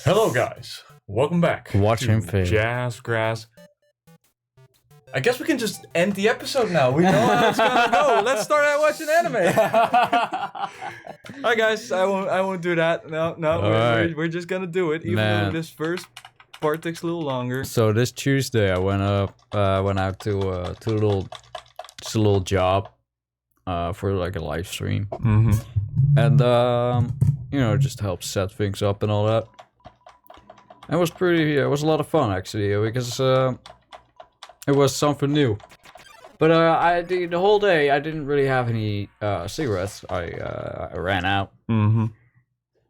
Hello, guys. Welcome back. Watch him fail. Jazzgrass. I guess we can just end the episode now. We know how it's gonna go. Let's start out watching anime. Alright, guys. I won't do that. No. We're just gonna do it, even though this first part takes a little longer. So this Tuesday, I went out to a little job, for like a live stream, and just help set things up and all that. It was it was a lot of fun actually, because it was something new. But the whole day I didn't really have any cigarettes. I ran out,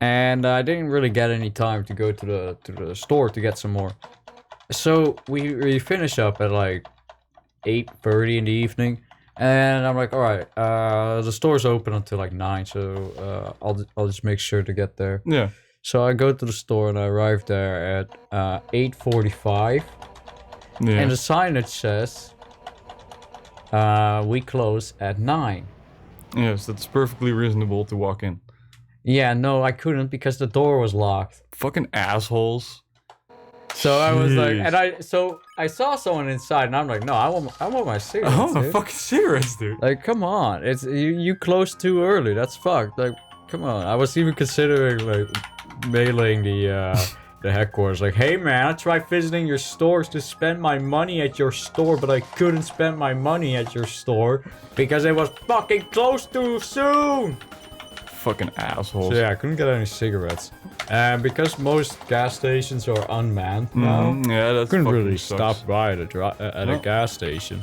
and I didn't really get any time to go to the store to get some more. So we finish up at like 8:30 in the evening, and I'm like, all right, the store's open until like 9, so I'll just make sure to get there. Yeah. So I go to the store and I arrive there at 8:45. Yeah. And the signage says we close at 9. Yes, that's perfectly reasonable to walk in. Yeah, no, I couldn't because the door was locked. Fucking assholes. So I was like, and I saw someone inside, and I'm like, no, I want my cigarettes. I want my dude. fucking cigarettes, dude. Like, come on, it's you closed too early. That's fucked. Like, come on. I was even considering like mailing the headquarters, like, hey man, I tried visiting your stores to spend my money at your store, but I couldn't spend my money at your store because it was fucking closed too soon. Fucking assholes. So yeah, I couldn't get any cigarettes. And because most gas stations are unmanned now, yeah, that's couldn't fucking really sucks. stop by at a gas station.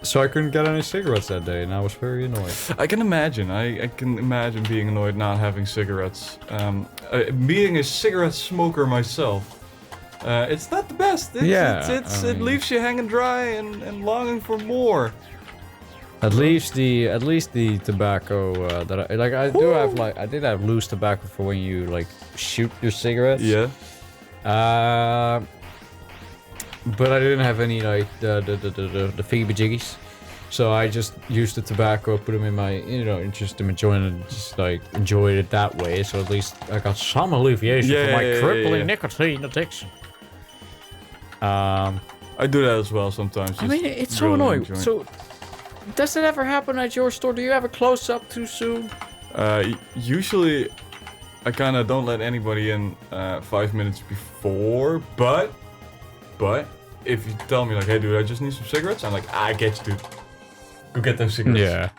So I couldn't get any cigarettes that day, and I was very annoyed. I can imagine. I can imagine being annoyed not having cigarettes. Being a cigarette smoker myself, it's not the best. It leaves you hanging dry and longing for more. At least the tobacco that I did have loose tobacco for when you like shoot your cigarettes. Yeah. But I didn't have any like the figgy jiggies, so I just used the tobacco, put them in my just to enjoy it, and just like enjoyed it that way. So at least I got some alleviation from my crippling nicotine addiction. I do that as well sometimes. I mean, it's so annoying. So, does it ever happen at your store? Do you ever close up too soon? Usually, I kind of don't let anybody in 5 minutes before, but if you tell me like, hey dude, I just need some cigarettes, I'm like, I get you, dude. Go get those cigarettes. Yeah.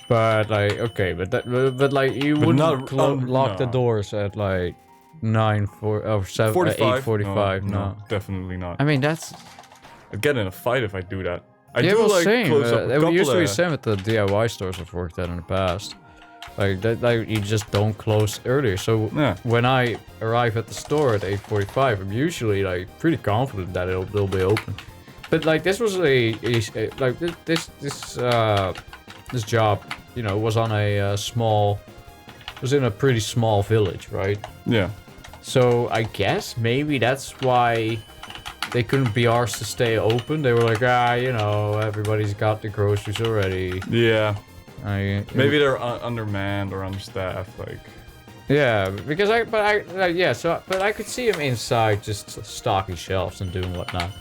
But like, okay, but like you wouldn't lock the doors at like 8:45. No, definitely not. I mean that's. I'd get in a fight if I do that. I yeah, do well, like same. close up a couple It used to be the same at the DIY stores I've worked at in the past. Like that, like you just don't close earlier. So when I arrive at the store at 8:45, I'm usually like pretty confident that they'll be open. But like this was this job, was on was in a pretty small village, right? Yeah. So I guess maybe that's why they couldn't be arsed to stay open. They were like, everybody's got the groceries already. Yeah. Maybe they're undermanned or understaffed, like. Yeah, because I could see him inside just stocking shelves and doing whatnot.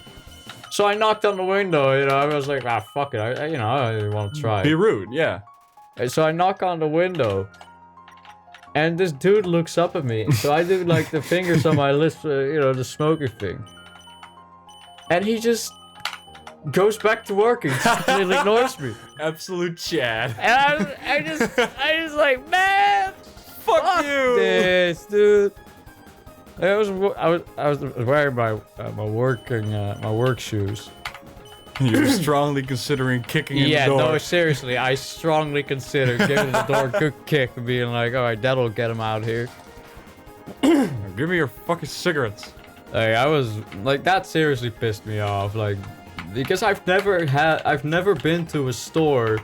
So I knocked on the window, I was like, fuck it, I want to try. Be rude, yeah. So I knock on the window, and this dude looks up at me. So I do like the fingers on my lips, the smoking thing, and he just goes back to working, just completely ignores me. Absolute Chad. And I just like, man, fuck you, this dude. I was wearing my work shoes. You were strongly considering kicking in the door. Yeah, no, seriously, I strongly considered giving the door a good kick and being like, all right, that'll get him out here. Give me your fucking cigarettes. Like, I was like, that seriously pissed me off, like. Because I've never been to a store,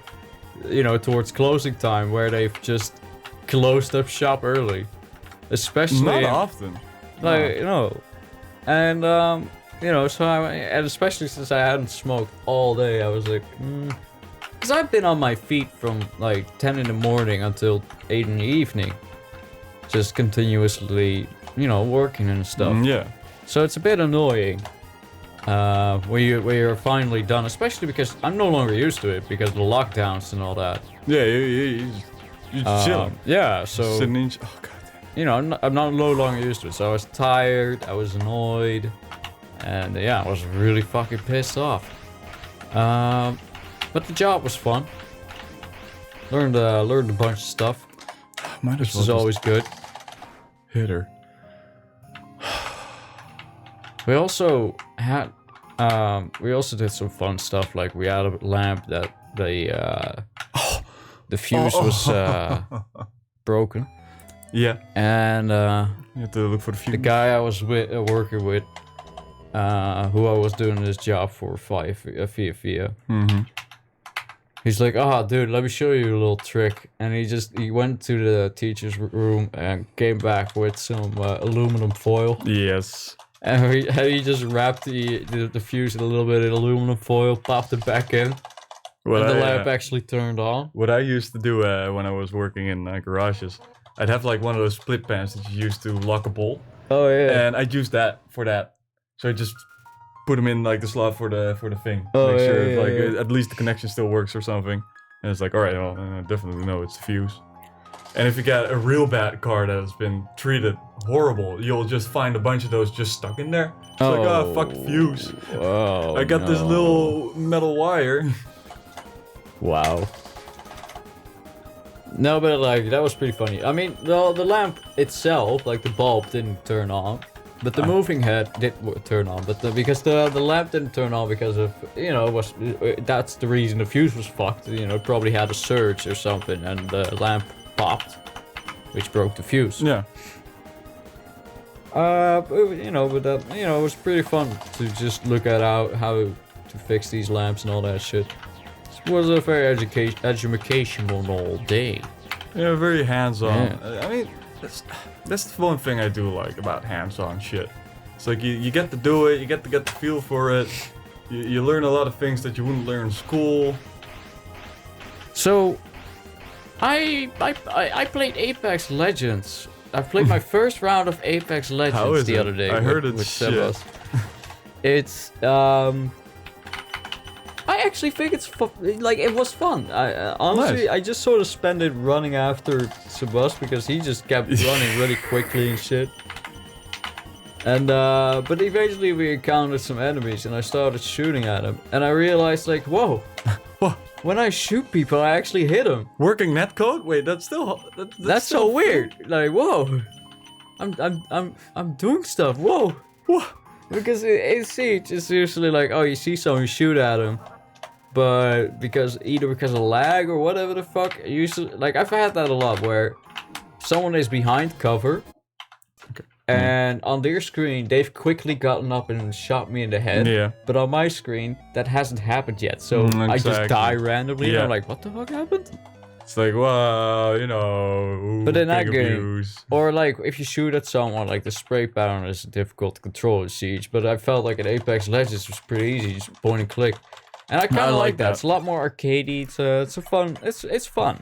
towards closing time where they've just closed up shop early, especially not often. Like and so and especially since I hadn't smoked all day, I was like, because I've been on my feet from like 10 in the morning until 8 in the evening, just continuously, working and stuff. Yeah. So it's a bit annoying when you're finally done, especially because I'm no longer used to it because of the lockdowns and all that. Yeah, you're chilling. Yeah, so Sitting in. Oh god. I'm no longer used to it. So I was tired, I was annoyed, and I was really fucking pissed off. But the job was fun. Learned a bunch of stuff. Might as Which well is always good. hit her. We also did some fun stuff. Like we had a lamp that the fuse was broken. Yeah. And You have to look for the fuse. the guy I was working with, who I was doing this job for via. Mm-hmm. He's like, dude, let me show you a little trick. And he went to the teacher's room and came back with some aluminum foil. Yes. And he just wrapped the fuse in a little bit of aluminum foil, popped it back in, and the lamp actually turned on. What I used to do when I was working in garages, I'd have like one of those split pans that you use to lock a bolt. Oh yeah. And I'd use that for that. So I just put them in like the slot for the thing. Oh, Make sure yeah. at least the connection still works or something. And it's like, all right, well, I definitely know it's the fuse. And if you got a real bad car that has been treated horrible, you'll just find a bunch of those just stuck in there. It's like, fuck the fuse. Oh, I got this little metal wire. Wow. No, but like that was pretty funny. I mean, the lamp itself, like the bulb, didn't turn on, but the moving head did turn on. But because the lamp didn't turn on because of that's the reason the fuse was fucked. It probably had a surge or something, and the lamp popped, which broke the fuse. Yeah. But it was pretty fun to just look at how to fix these lamps and all that shit. It was a very educational day. Yeah, very hands-on. Yeah. I mean, that's the one thing I do like about hands-on shit. It's like you get to do it, you get to get the feel for it. You learn a lot of things that you wouldn't learn in school. So, I played Apex Legends. I played my first round of Apex Legends the other day. I heard it's with shit. Sebas. It's I actually think it's it was fun. Honestly, Nice. I just sort of spent it running after Sebas because he just kept running really quickly and shit. And but eventually we encountered some enemies and I started shooting at them and I realized like, whoa, What? when I shoot people I actually hit them. Working netcode? Wait, that's still That's so weird. Like, whoa, I'm doing stuff. Whoa. What? Because in Siege, it's usually like, oh, you see someone, you shoot at him. But because of lag or whatever the fuck, usually, like, I've had that a lot where someone is behind cover. Okay. And on their screen, they've quickly gotten up and shot me in the head. Yeah. But on my screen, that hasn't happened yet. So I just Exactly. die randomly. And Yeah. I'm like, what the fuck happened? It's like, well, But in that game, abuse. or like if you shoot at someone, like the spray pattern is difficult to control in Siege, but I felt like in Apex Legends was pretty easy, just point and click, and I kind I of like like that. that. It's a lot more arcadey. It's a fun. It's fun.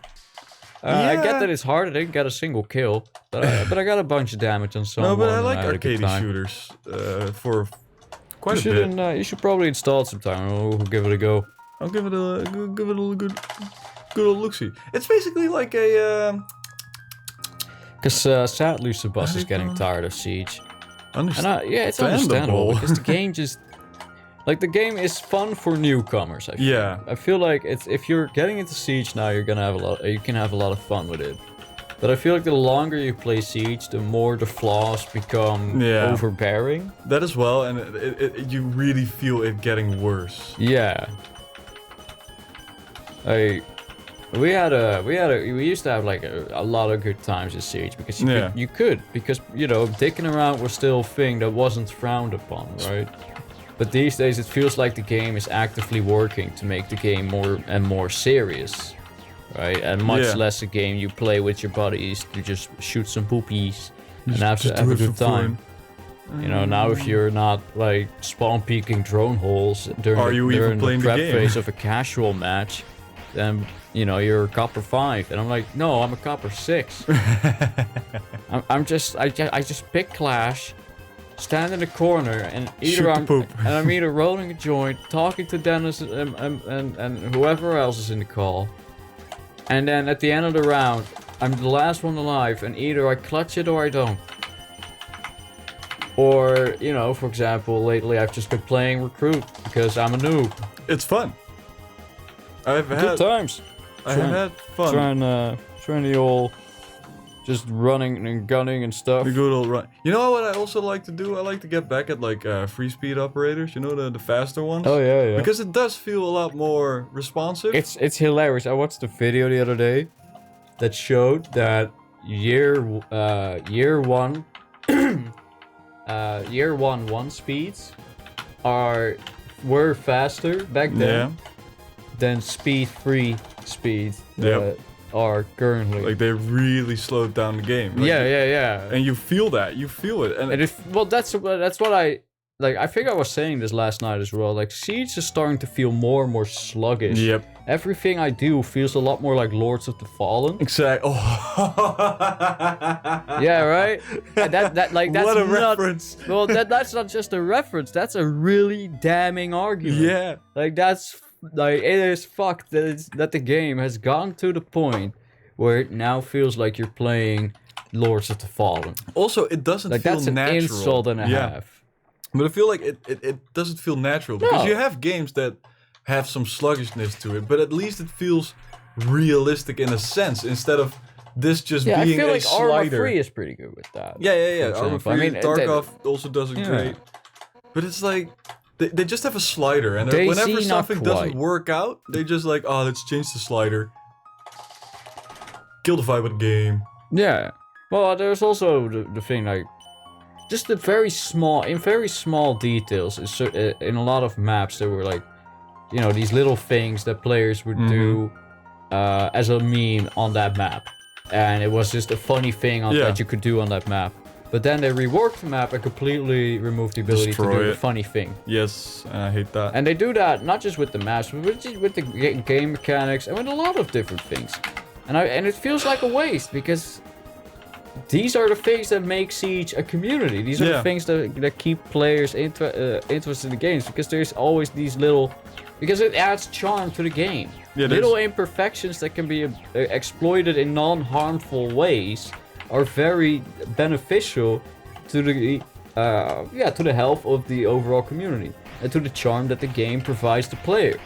I get Yeah. that it's hard. I didn't get a single kill, but I got a bunch of damage on someone. No, but I and like had a good arcade time. shooters for quite a bit. You should probably install it sometime. We'll give it a go. I'll give it a good old look-see. It's basically like a Because sadly, Sebas How do is you getting call it? tired of Siege. And it's Understandable. understandable because the game just like the game is fun for newcomers. I feel. Yeah. I feel like if you're getting into Siege now, you can have a lot of fun with it. But I feel like the longer you play Siege, the more the flaws become overbearing. That as well, and you really feel it getting worse. Yeah. We used to have like a lot of good times in Siege because you could because dicking around was still a thing that wasn't frowned upon, right? But these days it feels like the game is actively working to make the game more and more serious, right? And much less a game you play with your buddies to just shoot some poopies and have a good time. Now if you're not like spawn peeking drone holes during Are you even the playing the prep game? phase of a casual match, and you're a copper 5, and I'm like, no, I'm a copper 6. I just pick Clash, stand in the corner, and I'm either rolling a joint, talking to Dennis and whoever else is in the call, and then at the end of the round, I'm the last one alive, and either I clutch it or I don't. Or, for example, lately I've just been playing Recruit because I'm a noob. It's fun. Good times. I have had fun. Trying the old just running and gunning and stuff. The good old run. You know what I also like to do? I like to get back at like free speed operators. You know, the faster ones. Oh yeah. Because it does feel a lot more responsive. It's hilarious. I watched a video the other day that showed that year one speeds were faster back then than speed 3 speeds are currently. Like they really slowed down the game. Like yeah. And you feel that. You feel it. And that's what I like. I think I was saying this last night as well. Like Siege is starting to feel more and more sluggish. Yep. Everything I do feels a lot more like Lords of the Fallen. Exactly. Oh. Yeah, right. That's what a reference. Well, that's not just a reference. That's a really damning argument. Yeah. Like it is fucked that the game has gone to the point where it now feels like you're playing Lords of the Fallen. Also, it doesn't feel natural. That's an insult and a half. But I feel like it doesn't feel natural because you have games that have some sluggishness to it, but at least it feels realistic in a sense instead of this just being a slider. I feel like Arma 3 is pretty good with that. Yeah. Arma 3, Tarkov also does it great. But it's like they just have a slider, and whenever something doesn't work out, they just like, oh, let's change the slider. Kill the vibe of the game. Yeah. Well, there's also the thing like, just in very small details. In a lot of maps, there were like, these little things that players would do as a meme on that map, and it was just a funny thing that you could do on that map. But then they reworked the map and completely removed the ability to do the funny thing. Yes, I hate that. And they do that not just with the maps, but with the game mechanics and with a lot of different things. And it feels like a waste because these are the things that make Siege a community. These are the things that keep players interested in the games, because there's always these little... Because it adds charm to the game. Yeah, little imperfections that can be exploited in non-harmful ways are very beneficial to the health of the overall community and to the charm that the game provides the player.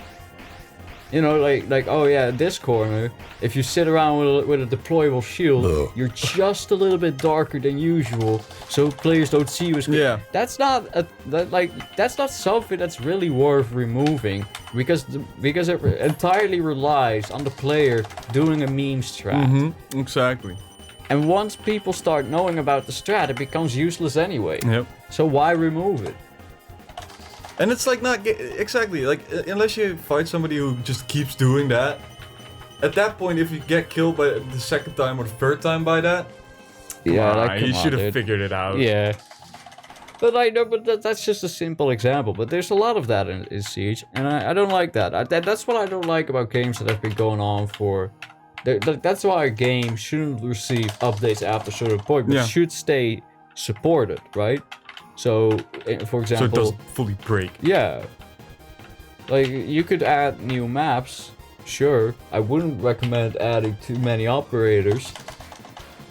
Like oh yeah, this corner, if you sit around with a deployable shield, you're just a little bit darker than usual, so players don't see you as good. Yeah. That's not something that's really worth removing, because it entirely relies on the player doing a meme strat. Exactly. And once people start knowing about the strat, it becomes useless anyway. Yep. So why remove it? And it's like not exactly like, unless you fight somebody who just keeps doing that. At that point, if you get killed by the second time or the third time by that, you should have figured it out. Yeah. But that's just a simple example. But there's a lot of that in Siege, and I don't like that. That's what I don't like about games that have been going on for. That's why a game shouldn't receive updates after a certain point, but should stay supported, right? So, for example... So it doesn't fully break. Yeah. Like, you could add new maps, sure. I wouldn't recommend adding too many operators.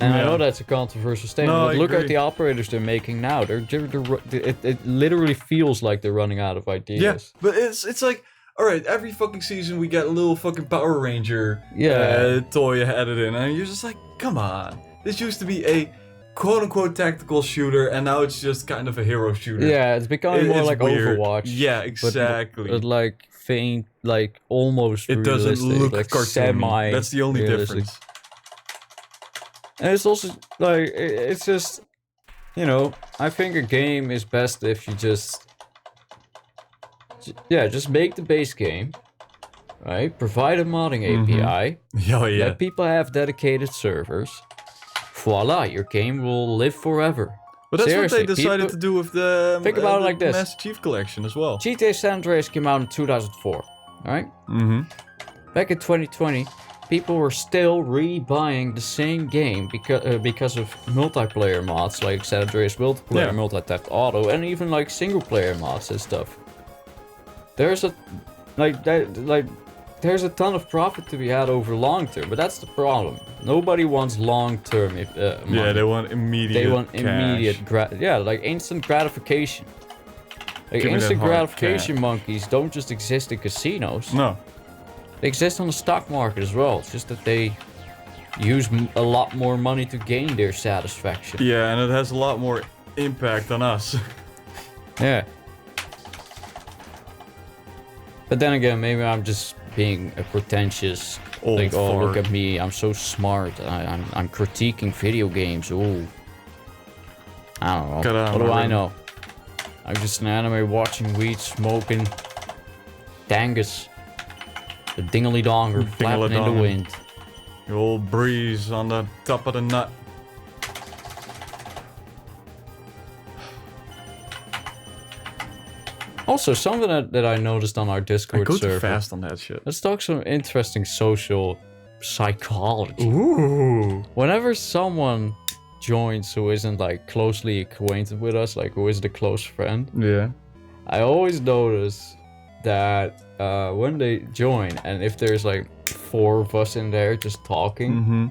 And I know that's a controversial statement, but look at the operators they're making now. It literally feels like they're running out of ideas. Yeah, but it's like... Alright, every fucking season we get a little fucking Power Ranger toy added in, and you're just like, come on. This used to be a quote-unquote tactical shooter, and now it's just kind of a hero shooter. Yeah, it's becoming more like weird. Overwatch. Yeah, exactly. But like faint, like almost it realistic. Doesn't look like cartoony. Semi. That's the only difference. And it's also like, it's just, I think a game is best if you just make the base game, right? Provide a modding API. Let people have dedicated servers. Voila, your game will live forever. But that's what they decided to do with the think about it like this. Master Chief Collection as well. GTA San Andreas came out in 2004, right? back in 2020, people were still rebuying the same game because of multiplayer mods like San Andreas multiplayer, multi-theft auto, and even like single player mods and stuff. There's a there's a ton of profit to be had over long term, but that's the problem. Nobody wants long term. Yeah, they want immediate. They want cash. immediate like instant gratification. Like Give me that instant hard gratification cash. monkeys don't just exist in casinos. No. They exist on the stock market as well. It's just that they use a lot more money to gain their satisfaction. Yeah, and it has a lot more impact on us. Yeah. But then again, maybe I'm just being a pretentious. Old Like, oh, look fart. at me, I'm so smart. I'm critiquing video games. Ooh. I don't know. Get out of What do my I room. know? I'm just an anime watching, weed smoking, dangus. The dingly donger flapping in the Dingle-a-donger. wind. The old breeze on the top of the nut. Also, something that I noticed on our I Discord go server. too fast on that shit. Let's talk some interesting social psychology. Ooh. Whenever someone joins who isn't like closely acquainted with us, like who isn't a close friend, Yeah. I always notice that when they join, and if there's like 4 of us in there just talking, Mm-hmm.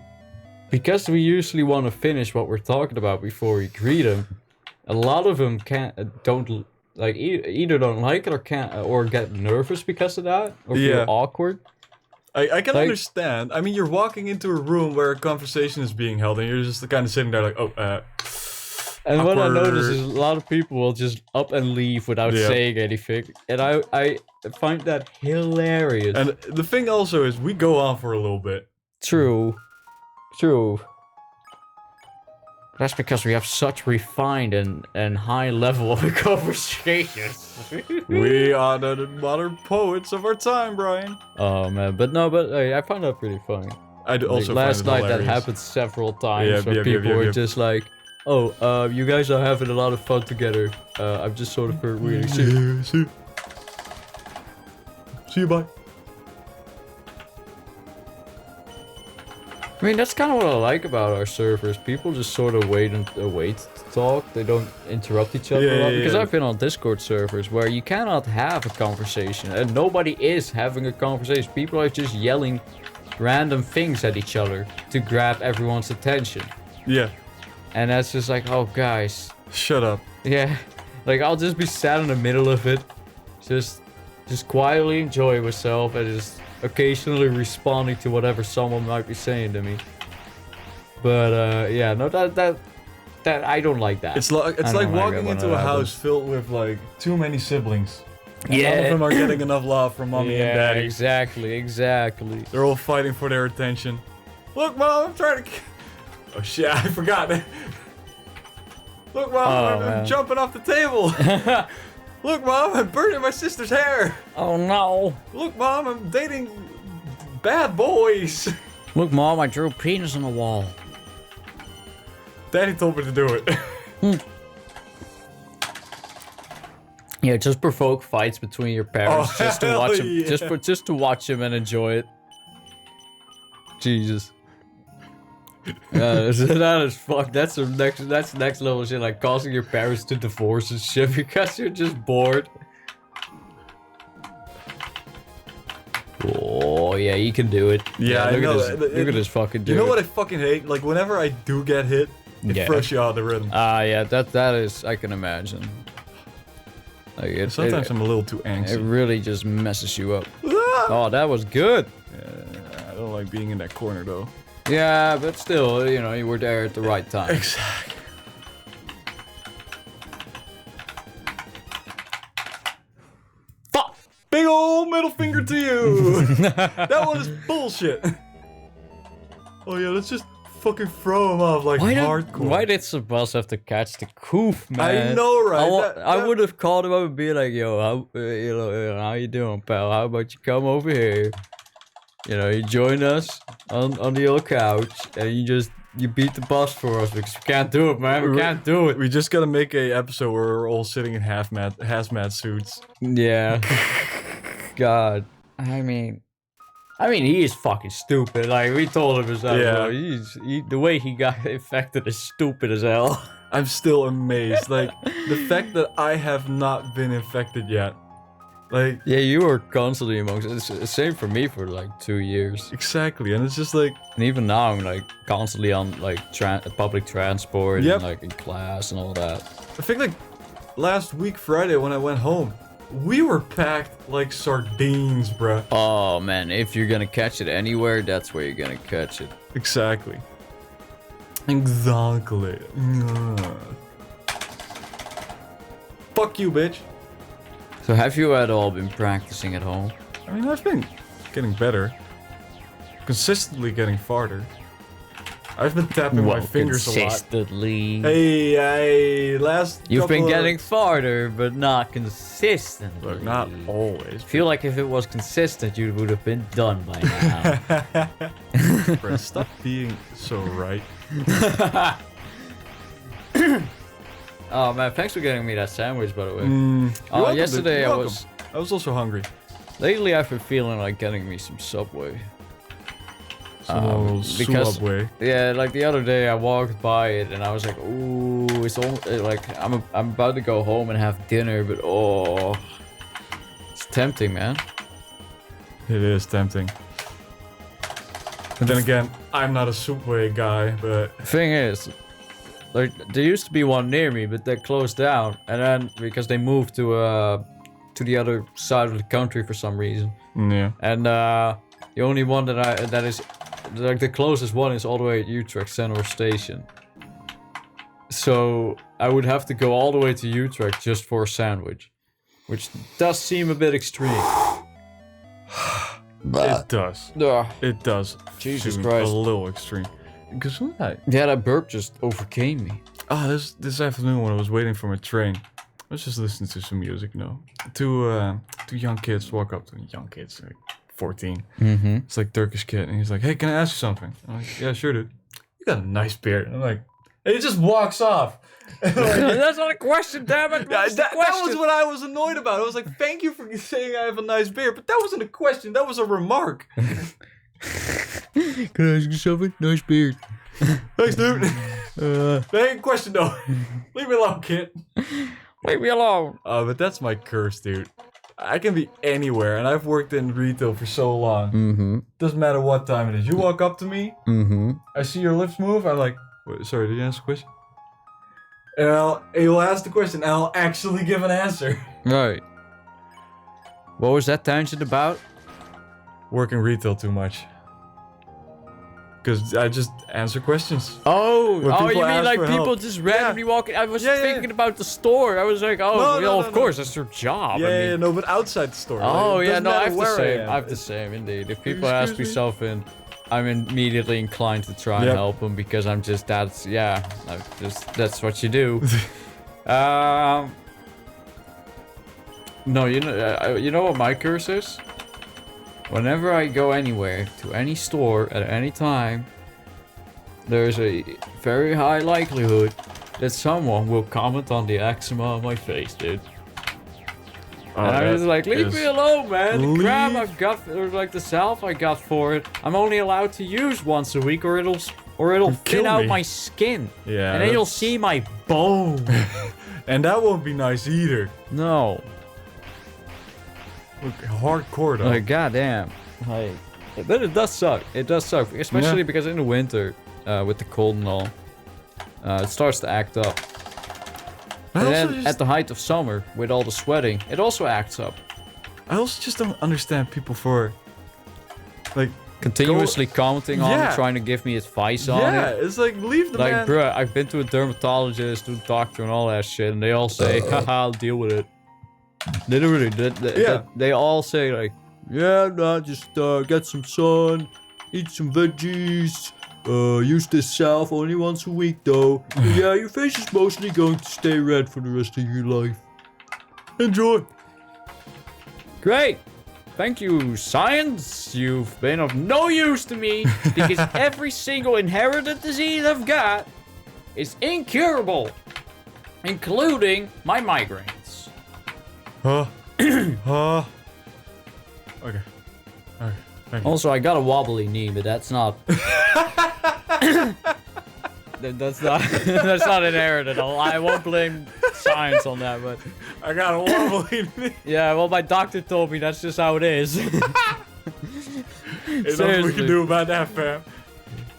because we usually want to finish what we're talking about before we greet them, a lot of them don't like either don't like it or can't or get nervous because of that or Yeah. feel awkward. I can Like- understand. I mean, you're walking into a room where a conversation is being held, and you're just kind of sitting there like, oh, And what I notice awkward. is a lot of people will just up and leave without Yeah. saying anything, and I find that hilarious. And the thing also is, we go on for a little bit. True. That's because we have such refined and high level of conversations. We are the modern poets of our time, Brian. Oh man, but hey, I find that pretty funny. I do Like, also last find it night that hilarious. happened several times Yeah, where yep, people yep, were yep. just like, "Oh, you guys are having a lot of fun together. I'm just sort of really serious." Yeah, see you, bye. I mean, that's kind of what I like about our servers. People just sort of wait to talk. They don't interrupt each other a Yeah, lot. yeah, Because yeah. I've been on Discord servers where you cannot have a conversation, and nobody is having a conversation. People are just yelling random things at each other to grab everyone's attention. Yeah, And that's just like, oh, guys. shut up. Yeah. Like, I'll just be sat in the middle of it. Just quietly enjoy myself and just occasionally responding to whatever someone might be saying to me. But yeah, no, that I don't like that. It's like I don't like walking it when into that a house happens. filled with like too many siblings. And Yeah. none of them are getting enough love from mommy and yeah, daddy. exactly. They're all fighting for their attention. Look, mom, I'm trying to. Oh shit, I forgot. Look, mom, Oh, I'm man. jumping off the table. Look, mom, I'm burning my sister's hair. Oh no! Look, mom, I'm dating bad boys. Look, Mom, I drew a penis on the wall. Daddy told me to do it. Yeah, just provoke fights between your parents Oh, just to hell watch them, yeah. just to watch them and enjoy it. Jesus. That is fuck. That's next level shit. Like causing your parents to divorce and shit because you're just bored. Oh yeah, you can do it. Yeah, I look know. At this, look at this fucking dude. You know what I fucking hate? Like whenever I do get hit, it Yeah. throws you out of the rhythm. Yeah, that is. I can imagine. Like Sometimes I'm a little too it anxious. really just messes you up. Ah! Oh, that was good. I don't like being in that corner though. Yeah, but still, you know, you were there at the right time. Exactly. Fuck! Big old middle finger to you. That one is bullshit. Oh yeah, let's just fucking throw him off like hardcore. Why did Sebas have to catch the coof, man? I know, right? I would have called him up and be like, "Yo, how you doing, pal? How about you come over here? You know, you join us on the old couch, and you beat the boss for us because we can't do it, man. We can't do it." We just gotta make a episode where we're all sitting in hazmat suits. Yeah. God, I mean, I mean, he is fucking stupid. Like, we told him himself. Yeah. The way he got infected is stupid as hell. I'm still amazed. Like, the fact that I have not been infected yet. Like... Yeah, you were constantly amongst... It's the same for me for, like, 2 years. Exactly, and it's just like... And even now, I'm, like, constantly on, like, public transport and, like, in class and all that. I think, like, last week, Friday, when I went home, we were packed like sardines, bruh. Oh, man, if you're gonna catch it anywhere, that's where you're gonna catch it. Exactly. Exactly. Fuck you, bitch. So have you at all been practicing at home? I mean, I've been getting better. Consistently getting farther. I've been tapping my fingers a lot. Consistently. Hey, You've been getting farther, but not consistently. Look, not always. I feel like if it was consistent, you would have been done by now. Bro, stop being so right. Oh man, thanks for getting me that sandwich, by the way. Yesterday I was also hungry. Lately I've been feeling like getting me some Subway. Because Subway. Yeah, like the other day I walked by it and I was like, ooh, it's all like I'm about to go home and have dinner, but oh, it's tempting, man. It is tempting. And then again, I'm not a Subway guy, but thing is, like there used to be one near me, but they closed down, and then because they moved to the other side of the country for some reason. Yeah. And the only one that is like the closest one is all the way at Utrecht Central Station. So I would have to go all the way to Utrecht just for a sandwich, which does seem a bit extreme. It does. It does. Jesus seem Christ. A little extreme. Gesundheit. Yeah, that burp just overcame me. Oh, this afternoon when I was waiting for my train, I was just listening to some music, you know. Two young kids walk up to me. Young kids, like 14. Mm-hmm. It's like Turkish kid, and he's like, "Hey, can I ask you something?" I'm like, "Yeah, sure, dude. You got a nice beard." And I'm like, and he just walks off. Like, that's not a question, damn it. Yeah, that was what I was annoyed about. I was like, "Thank you for saying I have a nice beard," but that wasn't a question. That was a remark. Can I ask you something? Nice beard. Thanks, dude. That ain't a question though. Leave me alone, kid. Leave me alone. But that's my curse, dude. I can be anywhere, and I've worked in retail for so long. Mm-hmm. Doesn't matter what time it is. You walk up to me, I see your lips move, I'm like, wait, sorry, did you ask a question? And you'll ask the question, and I'll actually give an answer. Right. What was that tangent about? Working retail too much. Because I just answer questions. Oh, you mean like people help. just randomly walking? I was thinking about the store. I was like, of course, that's their job. Yeah, no, but outside the store. Oh, like, yeah, no, I have the same. I have the same, indeed. If people ask me something, I'm immediately inclined to try and help them because I'm just, that's what you do. No, you know what my curse is? Whenever I go anywhere, to any store, at any time, there's a very high likelihood that someone will comment on the eczema on my face, dude. And I'm just like, leave me alone, man. The crap I've got, or like the salve I got for it, I'm only allowed to use once a week, or it'll thin out my skin. Yeah. And then you'll see my bone. And that won't be nice either. No. Look, hardcore though. Like, goddamn. Like, but it does suck. It does suck, especially because in the winter, with the cold and all, it starts to act up. And then at the height of summer, with all the sweating, it also acts up. I also just don't understand people for, like, continuously commenting on it, trying to give me advice on it. Yeah, it's like, leave the man. Like, bruh, I've been to a dermatologist, to a doctor, and all that shit, and they all say, haha, I'll deal with it. Literally, they all say, like, yeah, nah, just get some sun, eat some veggies, use this salve only once a week, though. Yeah, your face is mostly going to stay red for the rest of your life. Enjoy. Great. Thank you, science. You've been of no use to me because every single inherited disease I've got is incurable, including my migraines. Okay. Also, I got a wobbly knee, but that's not. That's not. That's not inherited. I won't blame science on that, but. I got a wobbly knee. Yeah, well, my doctor told me that's just how it is. Ain't nothing we can do about that, fam.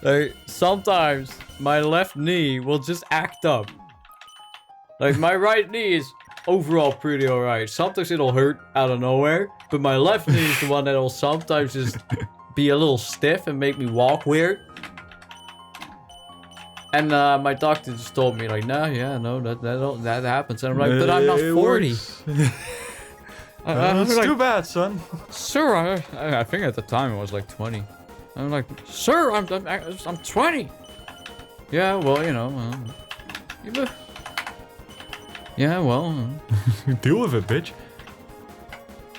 Like, sometimes my left knee will just act up. Like, my right knee is overall pretty alright. Sometimes it'll hurt out of nowhere, but my left knee is the one that'll sometimes just be a little stiff and make me walk weird. And my doctor just told me, like, no, that happens. And I'm like, but I'm not 40. It's like, too bad, son. Sir, I think at the time it was like 20. I'm like, sir, I'm 20. Yeah, well, you know, yeah, well, deal with it, bitch.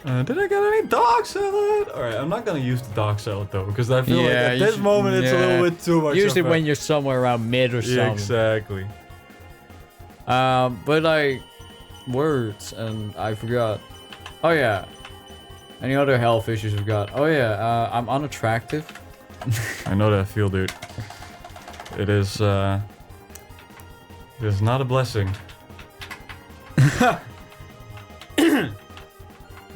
Did I get any dog salad? Alright, I'm not gonna use the dog salad though, because I feel like at this moment it's a little bit too much. Usually when you're somewhere around mid or something. Yeah, exactly. But like, words, and I forgot. Oh yeah. Any other health issues we've got? Oh yeah, I'm unattractive. I know that feel, dude. It is not a blessing.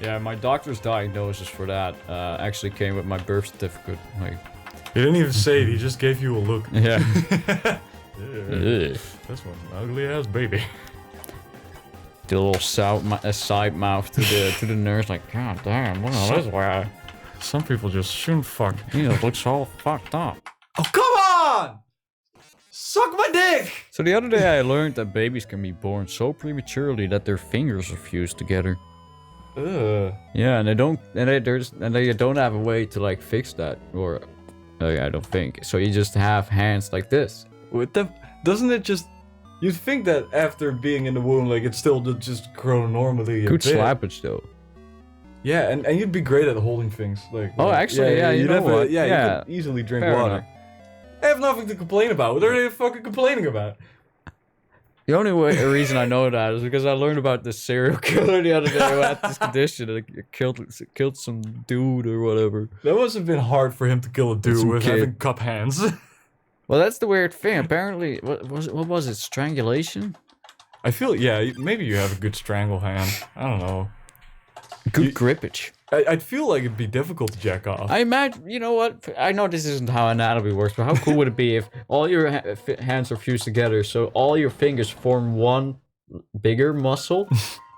Yeah, my doctor's diagnosis for that actually came with my birth certificate. Like, he didn't even say it, he just gave you a look. Yeah. That's one ugly ass baby. The little side mouth to the nurse, like, God damn, what is this? Some people just shouldn't fuck. He just looks all fucked up. Oh, come on! Suck my dick! So the other day I learned that babies can be born so prematurely that their fingers are fused together. Ugh. Yeah, and they don't have a way to like fix that, or I don't think. So you just have hands like this. With them, doesn't it just? You'd think that after being in the womb, like it's still just grow normally. Good slappage though. Yeah, and you'd be great at holding things. Like, actually, yeah, you know what? Yeah, you could easily drink Fair water. enough. I have nothing to complain about. What are they fucking complaining about? The only reason I know that is because I learned about this serial killer the other day who had this condition and killed some dude or whatever. That must have been hard for him to kill a dude with having cup hands. Well, that's the weird thing. Apparently, what was it? Strangulation? I feel, yeah, maybe you have a good strangle hand. I don't know. Good grippage. I'd feel like it'd be difficult to jack off. I imagine, you know what? I know this isn't how anatomy works, but how cool would it be if all your hands are fused together, so all your fingers form one bigger muscle?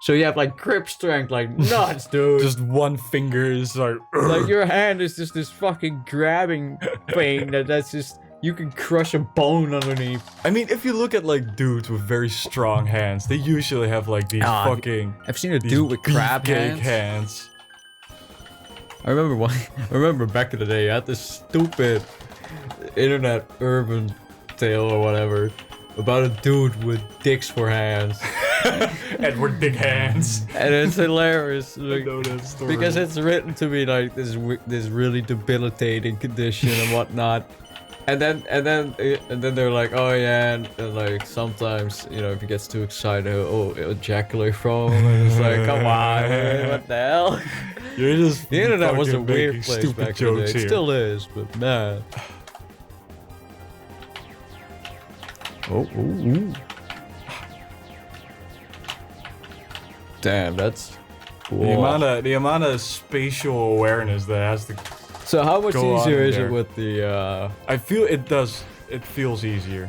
So you have like grip strength, like nuts, dude. Just one finger is like. Like your hand is just this fucking grabbing thing that's just. You can crush a bone underneath. I mean, if you look at like dudes with very strong hands, they usually have like these fucking. I've seen a dude with crab hands. I remember back in the day, I had this stupid internet urban tale or whatever about a dude with dicks for hands. Edward Dick Hands. And it's hilarious. Like, I know that story. Because it's written to be like this really debilitating condition and whatnot. And then they're like, oh yeah, and like sometimes, you know, if he gets too excited, it'll ejaculate from him, and it's like, come on, man, what the hell? You're just the internet was a weird place back in the day. It still is, but man. Oh. Damn, that's cool. The amount of spatial awareness that has to. So how much easier is it with the? I feel it does. It feels easier.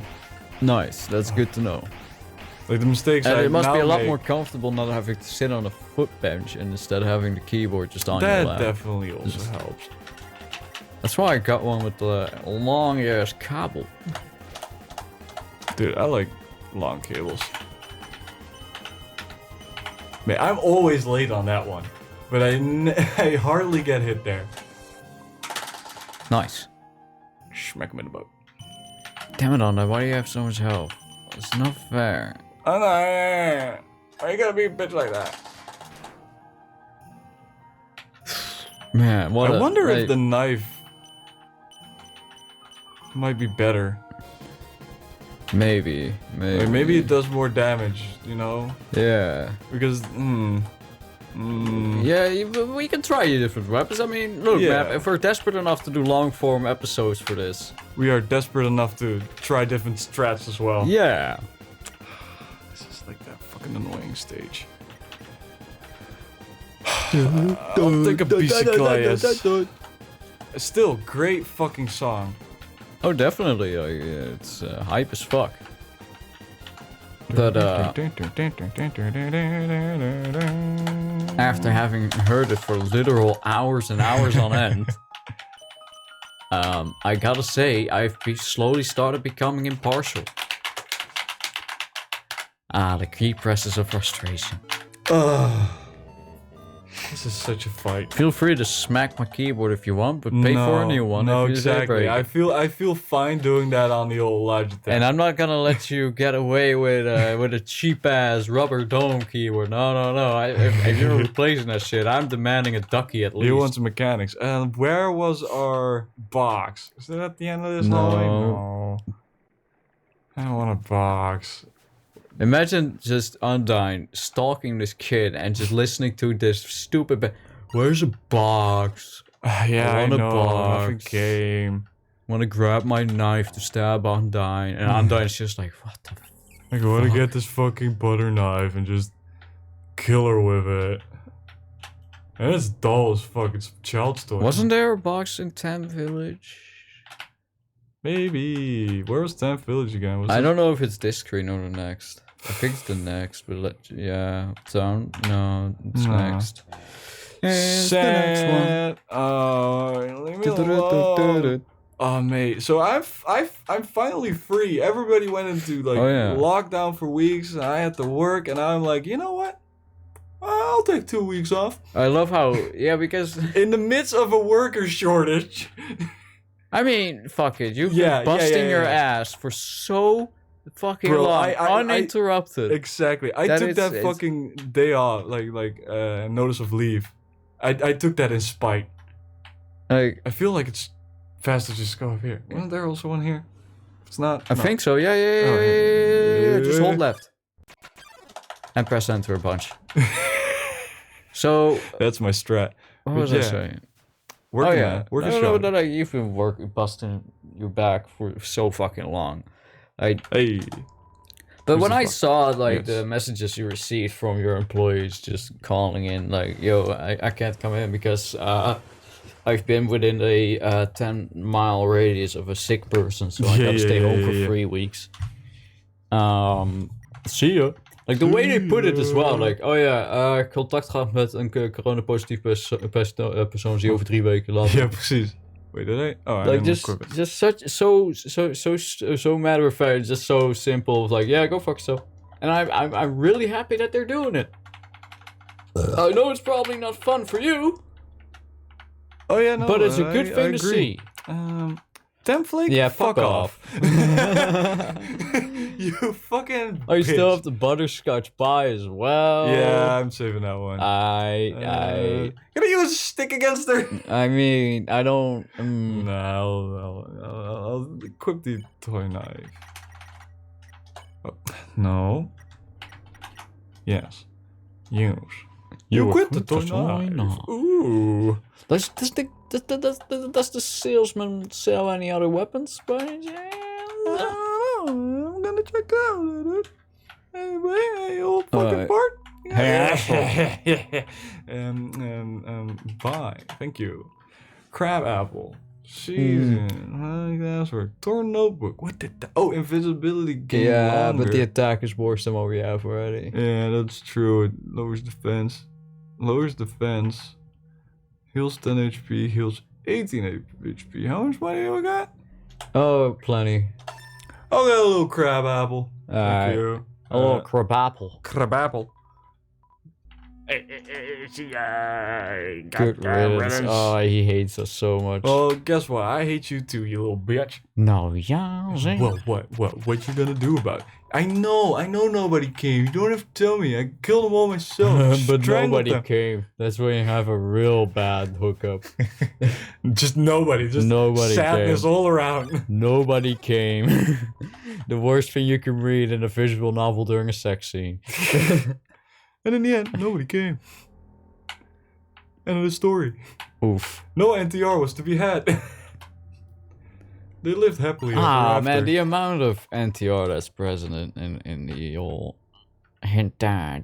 Nice. That's good to know. Like the mistakes. And it must be a lot more comfortable not having to sit on a foot bench and instead of having the keyboard just on your lap. That definitely also helps. That's why I got one with the long ass cable. Dude, I like long cables. Man, I'm always late on that one, but I hardly get hit there. Nice. Smack him in the butt. Damn it, Anna, why do you have so much health? It's not fair. Anna, why you gotta be a bitch like that? Man, what I wonder if the knife might be better. Maybe. Like maybe it does more damage, you know? Yeah. Because, Yeah, we can try different weapons. I mean, look, man, if we're desperate enough to do long-form episodes for this... We are desperate enough to try different strats as well. Yeah. This is like that fucking annoying stage. I'll take a bicicleta. Still, great fucking song. Oh, definitely. It's hype as fuck. But, after having heard it for literal hours and hours on end, I gotta say, I've slowly started becoming impartial. The key presses of frustration. This is such a fight. Feel free to smack my keyboard if you want, but pay for a new one. No, if you exactly. I feel fine doing that on the old Logitech. And I'm not gonna let you get away with a cheap ass rubber dome keyboard. No. If you're replacing that shit, I'm demanding a ducky at least. You want some mechanics. And where was our box? Is it at the end of this hallway? No. I don't want a box. Imagine just Undyne stalking this kid and just listening to this stupid where's a box? Yeah, I know. Nothing came. Wanna grab my knife to stab Undyne, and Undyne's just like, what the fuck? I wanna get this fucking butter knife and just kill her with it. And it's dull as fuck. It's child's toy. Wasn't there a box in Temp Village? Maybe. Where was Temp Village again? I don't know if it's this screen or the next. I think it's the next, but no, it's next. It's the next one. Leave me alone. Oh, mate. So I'm finally free. Everybody went into lockdown for weeks, and I had to work, and I'm like, you know what? I'll take 2 weeks off. I love how because in the midst of a worker shortage. I mean, fuck it. You've been busting your ass for so fucking long, uninterrupted. Exactly. I took that fucking day off, notice of leave. I took that in spite. I feel like it's faster to just go up here. Wasn't there also one here? If it's not. I think so. Yeah. Just hold left. And press enter a bunch. So. That's my strat. What was I saying? You've been busting your back for so fucking long. But when I saw the messages you received from your employees just calling in like, yo, I can't come in because I've been within a 10-mile radius of a sick person, so I gotta stay home for 3 weeks. See ya. Like the way they put it as well, like, contact gehad met een coronapositief persoon die over 3 weken later. Ja, precies. Wait, did I? Oh, like just such so matter of fact, just so simple. Like, yeah, go fuck yourself. And I'm really happy that they're doing it. I know it's probably not fun for you. Oh yeah, no. But it's a good thing to see. Template? Yeah, fuck off. You fucking. Oh, you still have the butterscotch pie as well. Yeah, I'm saving that one. Gonna use a stick against her. I mean, I don't. No, I'll equip the toy knife. Oh, no. Yes. Use. You equip the toy knife. Ooh. Does the salesman sell any other weapons? I'm gonna check out. Hey, old fucking Bart. Bye. Thank you. Crab apple. Season. Password. Torn notebook. What did that? Oh, invisibility game. Yeah, longer. But the attack is worse than what we have already. Yeah, that's true. It lowers defense. Heals 10 HP. Heals 18 HP. How much money do we got? Oh, plenty. I'll get a little crab apple. Thank you. A little crab apple. Crab apple. Good riddance. Oh, he hates us so much. Well, guess what? I hate you too, you little bitch. No, yeah. What you gonna do about it? I know nobody came. You don't have to tell me. I killed them all myself. But nobody came. That's when you have a real bad hookup. Just nobody. Just nobody sadness came. all around. Nobody came. The worst thing you can read in a visual novel during a sex scene. And in the end, nobody came. End of the story. Oof. No NTR was to be had. They lived happily ever after. Man, the amount of NTR that's present in the old hentai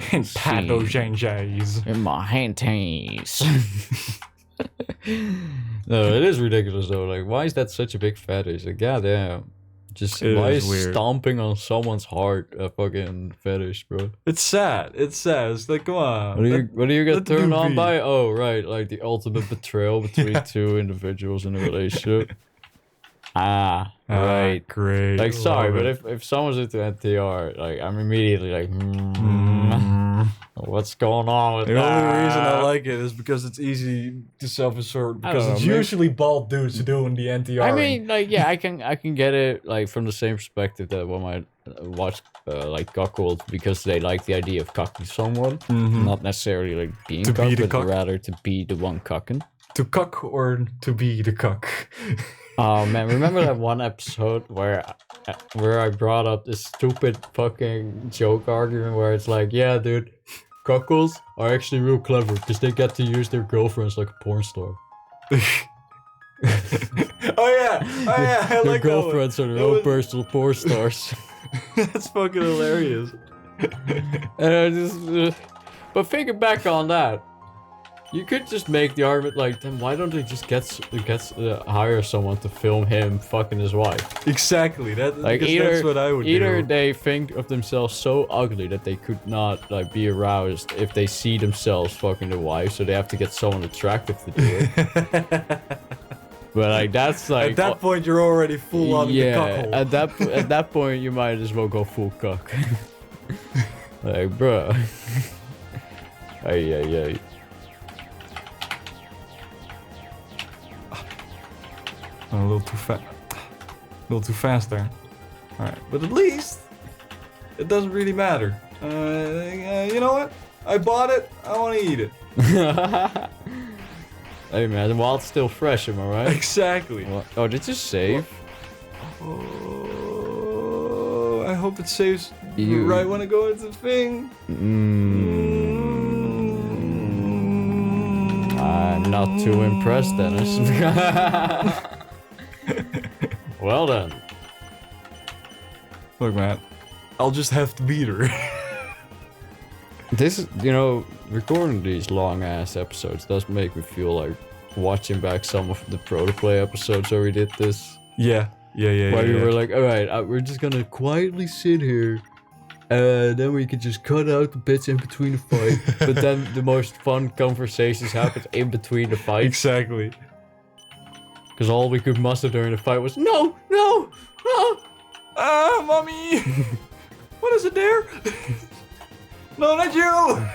Hentai in my hentais. No, it is ridiculous though. Like, why is that such a big fetish? Like, goddamn. Just why is weird. stomping on someone's heart a fucking fetish, bro? It's sad. It's like, come on. What do you get turned on be. by? Oh, right, like the ultimate betrayal between two individuals in a relationship. Right. Great. Like, sorry, but if someone's into NTR, like, I'm immediately like, what's going on with the that? only reason I like it is because it's easy to self-assert. Because it's maybe- usually bald dudes doing the NTR. I mean, like, yeah, I can get it, like, from the same perspective that when I watch, like, cuckold, because they like the idea of cucking someone, not necessarily, like, being To be cucked, the but cuck? rather to be the one cucking. to cuck or to be the cuck. Oh man, remember that one episode where I brought up this stupid fucking joke argument where it's like, yeah, dude, cuckolds are actually real clever because they get to use their girlfriends like a porn star. Oh yeah, I Their like girlfriends are their own personal porn stars. That's fucking hilarious. And I just, but thinking back on that, you could just make the argument like, then why don't they just hire someone to film him fucking his wife? Exactly. That's what I would do. Either they think of themselves so ugly that they could not like be aroused if they see themselves fucking the wife, so they have to get someone attractive to do it. But like that's like at that point you're already full on the cuckold. at that point you might as well go full cuck. Like, bruh. Ay. A little too fast. A little too fast there. Alright, but at least it doesn't really matter. You know what? I bought it. I want to eat it. Hey man, while it's still fresh, am I right? Exactly. Oh, did you save? Oh, I hope it saves right when I go into the thing. I'm not too impressed, Dennis. Well then. Look, man, I'll just have to beat her. This is, you know, recording these long ass episodes does make me feel like watching back some of the Protoplay episodes where we did this. Yeah. Where we were like, alright, we're just gonna quietly sit here. Then we could just cut out the bits in between the fight. But then the most fun conversations happened in between the fights. Exactly. Because all we could muster during the fight was, no! Ah, mommy! What is it there? No, not you!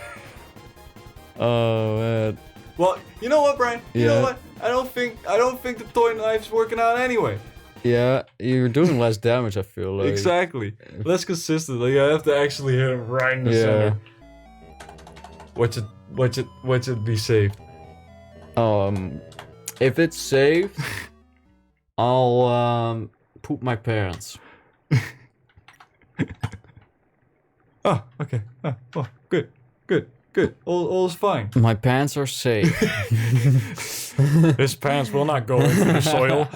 Oh, man. Well, you know what, Brian? You know Yeah. what? I don't think the toy knife's working out anyway. Yeah, you're doing less damage, I feel like. Exactly. Less consistent. Like, I have to actually hit him right in the center. Watch it be saved. If it's saved, I'll poop my parents. Oh, okay. Oh, good. All is fine. My pants are safe. His pants will not go into the soil.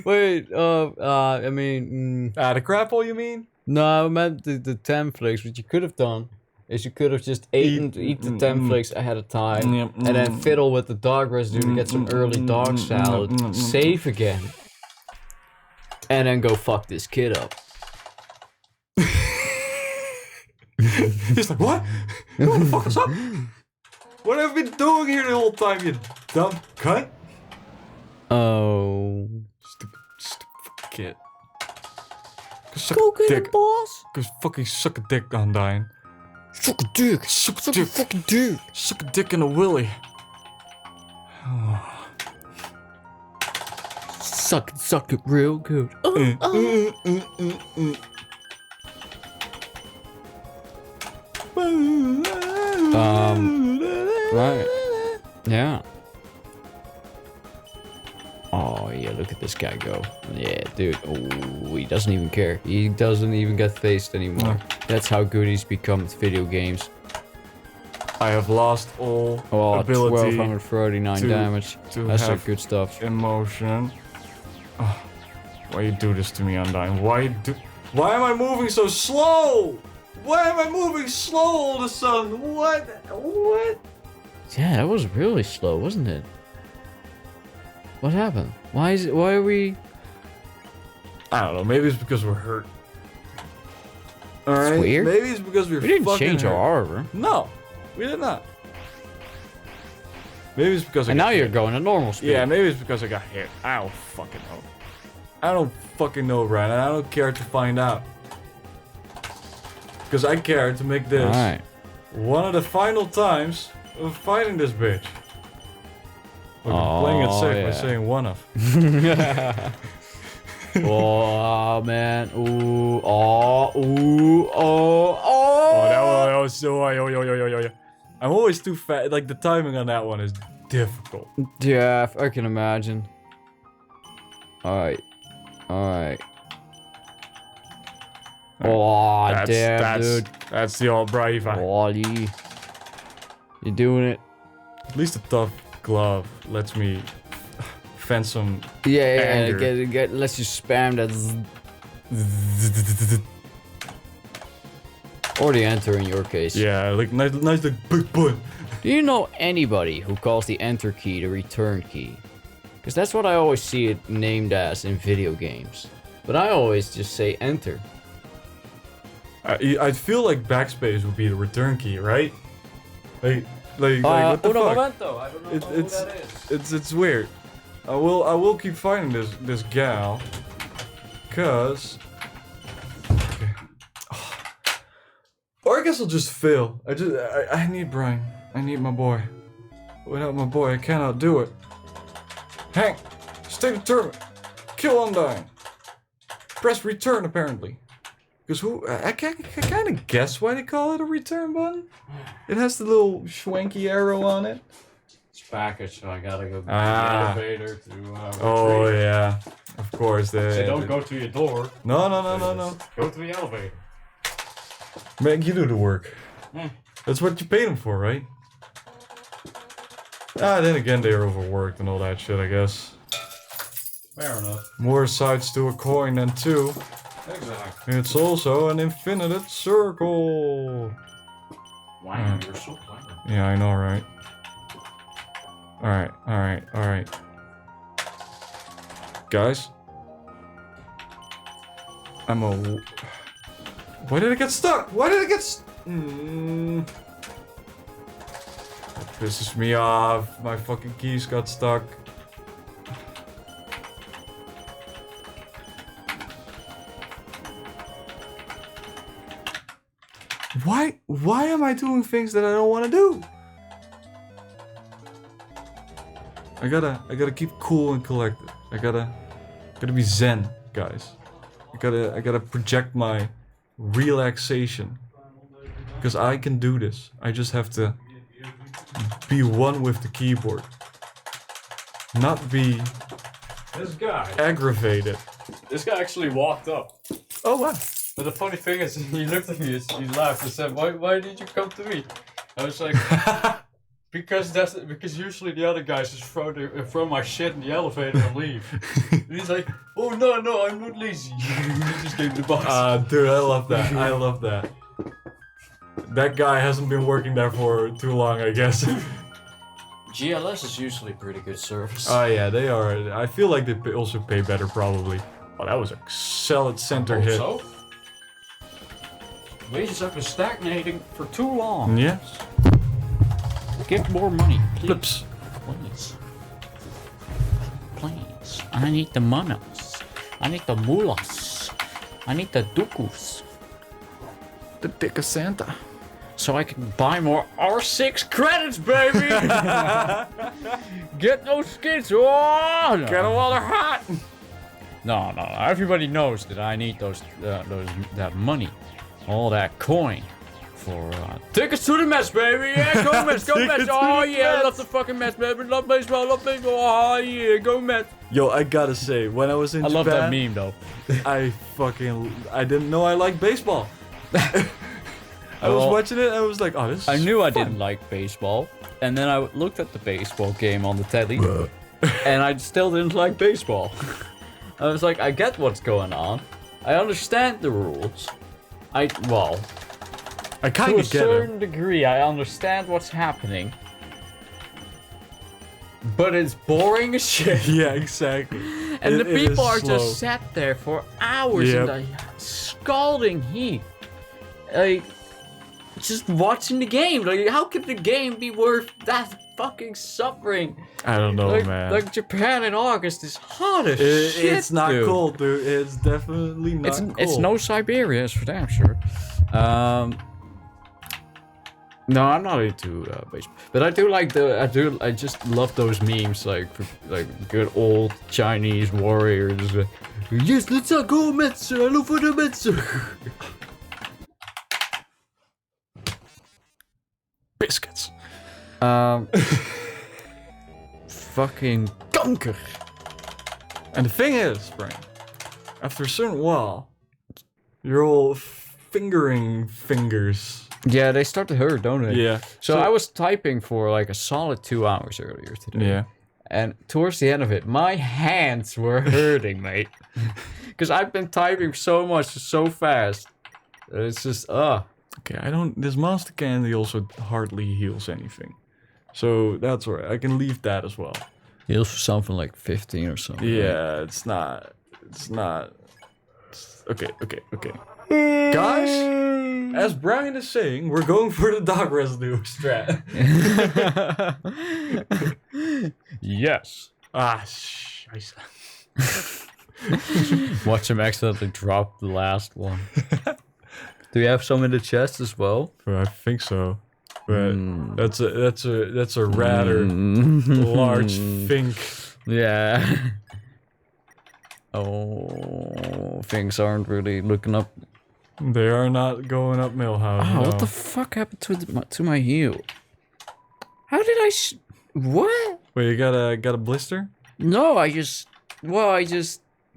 Wait, I mean... The crapple, you mean? No, I meant the 10 flakes. What you could have done is you could have just eat the 10 flakes ahead of time, and then fiddle with the dog residue to get some early dog salad, save again, and then go fuck this kid up. He's like, what? You wanna fuck us up? What have we been doing here the whole time, you dumb cunt? Oh. Stupid fucking kid. Go get it, boss. Go fucking suck a dick, Undyne. Suck a dick. Suck a Suck a dick. fucking dick. Suck a dick in a willy. Suck it real good. Right. Yeah. Oh, yeah, look at this guy go. Yeah, dude. Oh, he doesn't even care. He doesn't even get phased anymore. That's how good he's become with video games. I have lost all ability 1239 damage. That's some good stuff. Emotion. Oh, why you do this to me, Undyne? Why am I moving so slow? Why am I moving slow all of a sudden? What? Yeah, that was really slow, wasn't it? What happened? Why are we... I don't know, maybe it's because we're hurt. Alright? Weird. Maybe it's because we're We didn't fucking change hurt. our armor. No, we did not. Maybe it's because And now you're going at normal speed. Yeah, maybe it's because I got hit. I don't fucking know. I don't fucking know, Brian, and I don't care to find out. Because I care to make this one of the final times of fighting this bitch. Look, I'm playing it safe by saying one of. Oh man! Ooh! That was so. I'm always too fast. Like the timing on that one is difficult. Yeah, I can imagine. All right. Oh damn, dude! That's the old brave. Wally, you're doing it. At least a tough glove lets me fence some. Yeah. Let's just spam that. Or the enter in your case. Yeah, like nice like big boy. Do you know anybody who calls the enter key the return key? Because that's what I always see it named as in video games. But I always just say enter. I feel like backspace would be the return key, right? Like what the fuck? Momento. I don't know who that is. It's weird. I will keep fighting this gal, cause. Okay. Or I guess I'll just fail. I need Brian. I need my boy. Without my boy, I cannot do it. Hank, stay determined. Kill Undyne. Press return, apparently. Because I kind of guess why they call it a return button. It has the little schwanky arrow on it. It's package, so I gotta go to the elevator to oh yeah, of course. Say don't go to your door. No. Go to the elevator. Meg, you do the work. That's what you paid them for, right? Then again, they're overworked and all that shit, I guess. Fair enough. More sides to a coin than two. Exactly. It's also an infinite circle. Wow, you're so clever. Yeah, I know, right? Alright. Guys? Why did it get stuck? Why did it get That pisses me off. My fucking keys got stuck. Why am I doing things that I don't want to do? I gotta keep cool and collected. I gotta be zen, guys. I gotta project my relaxation. Because I can do this. I just have to be one with the keyboard. Not be This guy. aggravated. This guy actually walked up. Oh wow. But the funny thing is, he looked at me, he laughed and said, why did you come to me? I was like, because usually the other guys just throw my shit in the elevator and leave. And he's like, oh no, I'm not lazy. He just gave the box. Dude, I love that. I love that. That guy hasn't been working there for too long, I guess. GLS is usually pretty good service. Oh yeah, they are. I feel like they also pay better, probably. Oh, that was a solid center hit. So? Wages have been stagnating for too long. Yes. Give more money, please. Flips. Please. I need the manas. I need the mulas. I need the dukus. The dick of Santa. So I can buy more R6 credits, baby! Get those skins! Oh, no. Get them while they're hot! No. Everybody knows that I need that money. All that coin. For tickets to the Mets, baby! Yeah, go Mets, go Mets! Oh yeah, I love the fucking Mets, baby! Love baseball, Oh yeah, go Mets! Yo, I gotta say, when I was in Japan, love that meme though. I didn't know I liked baseball. I was watching it and I was like, oh, this is I knew I fun. didn't like baseball, and then I looked at the baseball game on the telly, and I still didn't like baseball. I was like, I get what's going on. I understand the rules. I kind to of a get it. certain degree, I understand what's happening. But it's boring as shit. Yeah, exactly. And the people are slow. just sat there for hours in the scalding heat. Like, just watching the game. Like, how could the game be worth that fucking suffering? I don't know, man. Like Japan in August is hot as shit. It's not dude. cold, dude. It's definitely not cold. It's no Siberia, it's for damn sure. No, I'm not into baseball, but I do like I just love those memes, like good old Chinese warriors. Yes, let's go Mets. I love for the Mets. Biscuits. Fucking kanker. And the thing is, Brian, after a certain while, you're all fingering fingers. Yeah, they start to hurt, don't they? Yeah. So I was typing for like a solid 2 hours earlier today. Yeah. And towards the end of it, my hands were hurting, mate. Because I've been typing so much, so fast. It's just, Okay, this monster candy also hardly heals anything. So that's alright. I can leave that as well. Heals for something like 15 or something. Yeah, it's not. Okay. Guys, as Brian is saying, we're going for the dog residue strat. Yes. Watch him accidentally drop the last one. Do you have some in the chest as well? I think so. But that's a rather large think. Yeah. Oh, things aren't really looking up. They are not going up Millhouse. Oh, no. what the fuck happened to my heel? How did I what? Wait, you got a blister? No, I just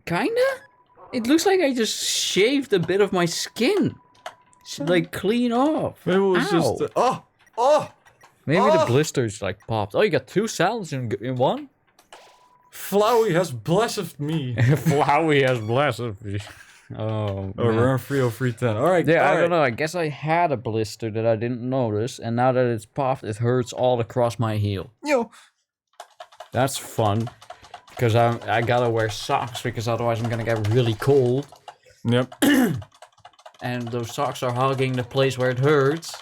kinda? It looks like I just shaved a bit of my skin. Like clean off. Maybe it was just Maybe the blisters like popped. Oh, you got 2 salads in one? Flowey has blessed me. Flowey has blessed me. Oh, Oh, we're on 30310. Alright, yeah, I don't know. I guess I had a blister that I didn't notice, and now that it's popped, it hurts all across my heel. Yo. That's fun, because I gotta wear socks, because otherwise I'm gonna get really cold. Yep. And those socks are hugging the place where it hurts.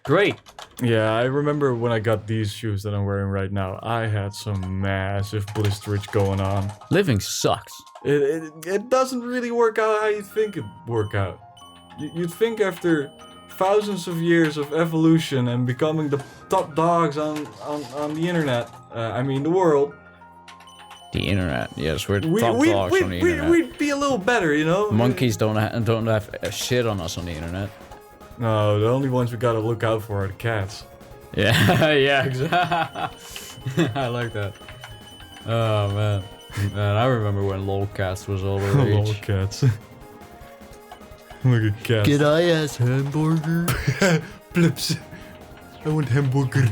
Great. Yeah, I remember when I got these shoes that I'm wearing right now, I had some massive blisterage going on. Living sucks. It doesn't really work out how you think it'd work out. You'd think after thousands of years of evolution and becoming the top dogs on the internet, the world. The internet, yes, we're the top dogs on the internet. We'd be a little better, you know? Monkeys don't have shit on us on the internet. No, the only ones we gotta look out for are the cats. Yeah, yeah, exactly. I like that. Oh, man. Man, I remember when lolcats was all the rage. Lolcats. Look at cats. Can I ask hamburger? Blips. I want hamburger.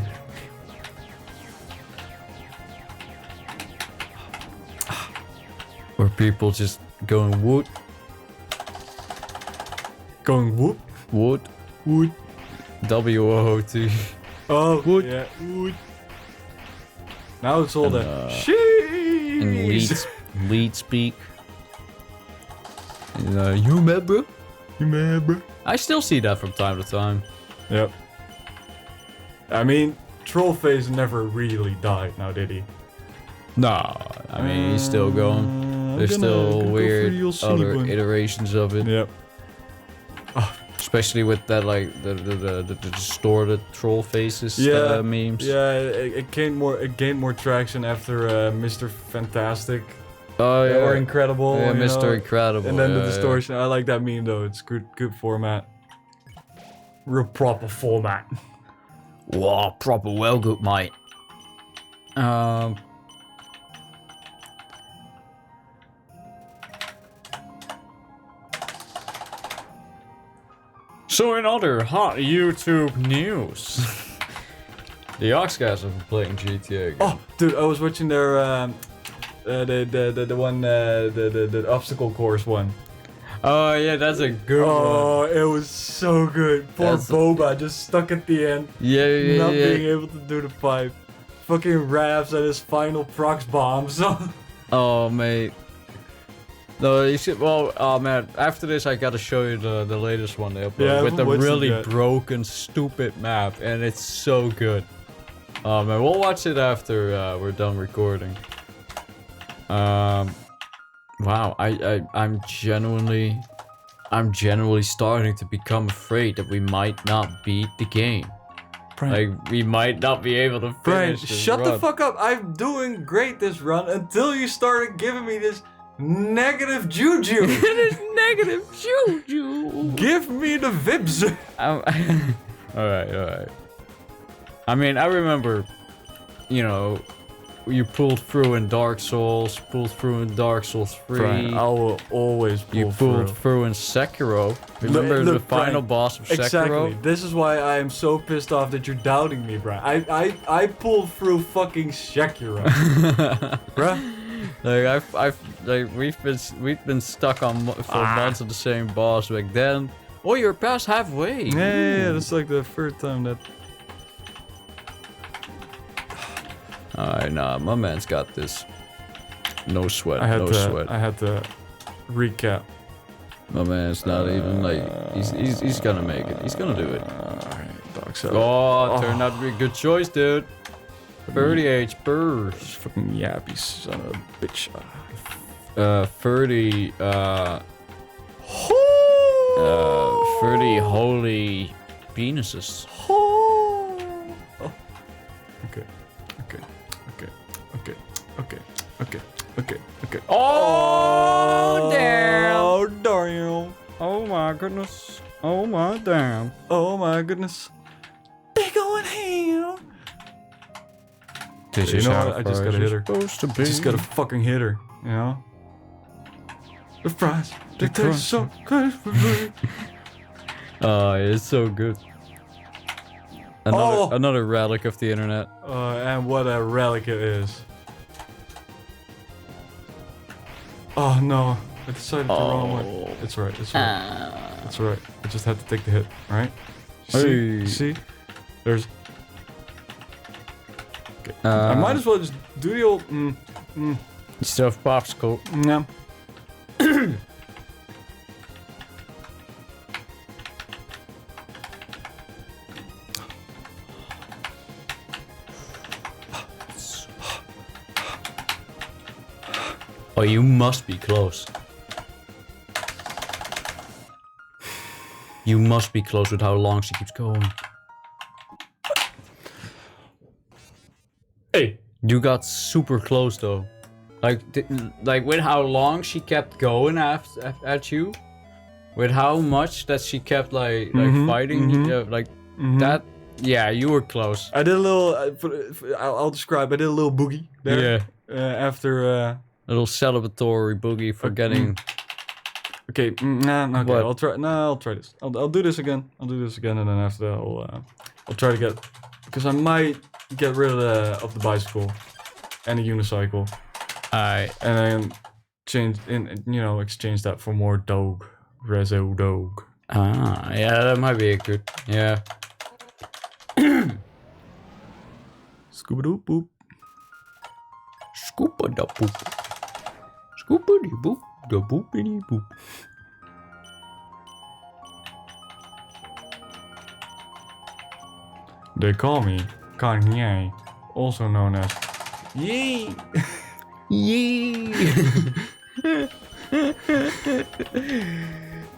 Were people just going wood? Going whoop? Wood? Wood. W-O-O-T. Oh, Wood. yeah, wood. Now it's all And, the In lead speak. And, you remember? You remember? I still see that from time to time. Yep. I mean, Trollface never really died now, did he? Nah, I mean, he's still going. There's still weird other iterations of it. Yep. Especially with that, like, the distorted troll faces memes. Yeah, it gained more traction after Mr. Fantastic. Oh, yeah. Or Incredible. Yeah, you Mr. know? Incredible. And then the yeah, distortion. I like that meme though. It's good format. Real proper format. Wow, proper well good, mate. So in other hot YouTube news, the Ox guys have been playing GTA again. Oh, dude, I was watching their the obstacle course one. Oh yeah, that's a good one. Oh, it was so good. Poor Boba just stuck at the end. Yeah. Not being able to do the pipe. Fucking Raps and his final prox bombs. Oh mate. No, you should. Well, oh man. After this, I gotta show you the latest one they uploaded with the really broken, stupid map, and it's so good. Man, we'll watch it after we're done recording. Wow, I'm genuinely starting to become afraid that we might not beat the game. Brian. Like, we might not be able to finish this shut run. the fuck up. I'm doing great this run until you started giving me this negative juju. This negative juju. Give me the vibs. Alright. I mean, I remember, you know, you pulled through in Dark Souls, pulled through in Dark Souls 3. Brian, I will always pull You pulled through in Sekiro. Remember the final boss of Sekiro? Exactly. This is why I am so pissed off that you're doubting me, Brian. I pulled through fucking Sekiro. Bruh. Like we've been stuck on for months of the same boss back then. Oh, you're past halfway. Yeah, that's like the first time that. Alright, nah, my man's got this. No sweat, sweat. I had to recap. My man's not even like he's gonna make it. He's gonna do it. Turned out to be a good choice, dude. 30 burst. Fucking yappy son of a bitch. 30 30 holy penises. Okay. Oh damn! Oh damn! Oh my goodness! Oh my damn! Oh my goodness! Big ol' ham! This is how I just gotta hit her. Supposed to be. Just gotta fucking hit her, you know? The fries, they taste so good for me. Oh, it's so good. Another relic of the internet. And what a relic it is. Oh no, I decided the wrong way. It's right, it's right. It's right. I just had to take the hit, right? See? There's... Okay. I might as well just do the old... Stuff popsicle. Yeah. Oh, you must be close. You must be close with how long she keeps going. Hey, you got super close though. Like with how long she kept going at you, with how much that she kept like fighting, that. Yeah, you were close. I did a little. I'll describe. I did a little boogie there. Yeah. After. Little celebratory boogie for getting. Okay, okay. What? I'll try. No, I'll try this. I'll do this again. I'll do this again, and then after that, I'll try to get, because I might get rid of the bicycle and the unicycle. Alright. And then exchange that for more dog, rezo dog. Ah, yeah, that might be a good. Yeah. Scooba doo boop. Scooba da boop. Scooba dee boop. Da boopity boop. They call me Kanye, also known as Yee. Yee.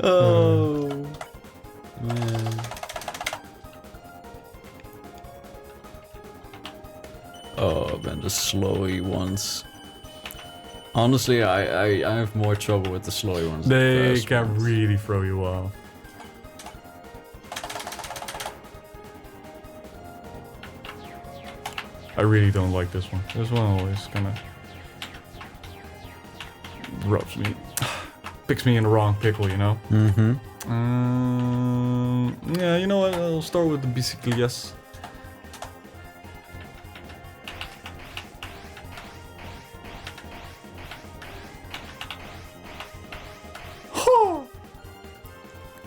Oh man. Oh man, the slowy ones. Honestly, I have more trouble with the slowy ones. They can really throw you off. I really don't like this one. This one always kind of rubs me, picks me in the wrong pickle, you know? Mm-hmm. I'll start with the bicicletas.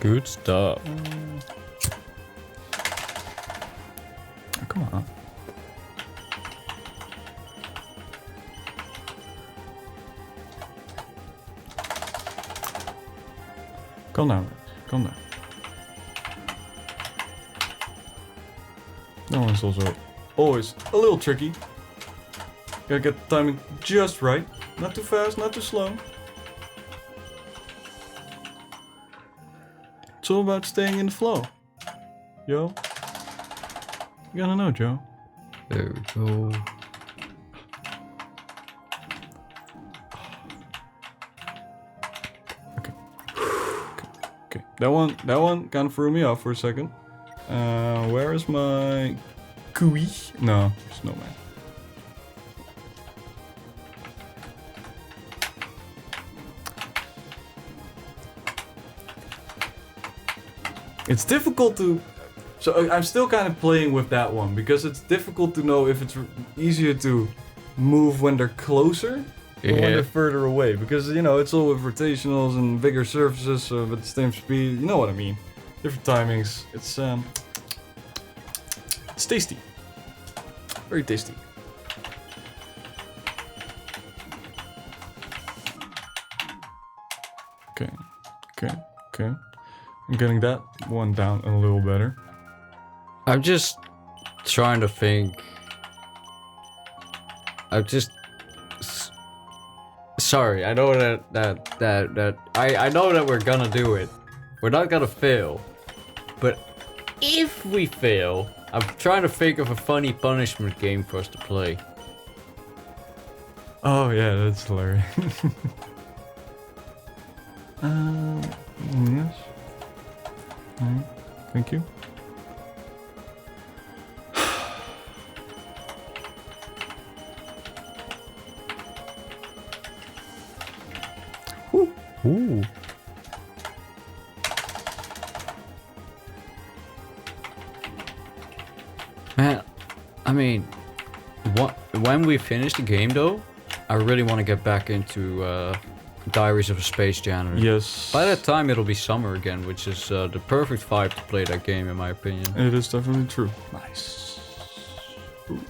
Good stuff. Oh, come on. Calm down. Calm down. That one's also always a little tricky. Gotta get the timing just right. Not too fast, not too slow. It's all about staying in the flow. Yo. You gotta know, Joe. There we go. Okay. That one kind of threw me off for a second. Where is my Kui? No, snowman. It's difficult to... So I'm still kind of playing with that one because it's difficult to know if it's easier to move when they're closer or when they're further away. Because, you know, it's all with rotationals and bigger surfaces but the same speed. You know what I mean. Different timings. It's tasty. Very tasty. Okay. I'm getting that one down a little better. I'm just trying to think. Sorry, I know that I know that we're gonna do it. We're not gonna fail. But if we fail, I'm trying to think of a funny punishment game for us to play. Oh yeah, that's hilarious. Yes. Thank you. Ooh. Man, I mean, when we finish the game though, I really want to get back into Diaries of a Space Janitor. Yes. By that time it'll be summer again, which is the perfect vibe to play that game in my opinion. It is definitely true. Nice. Ooh.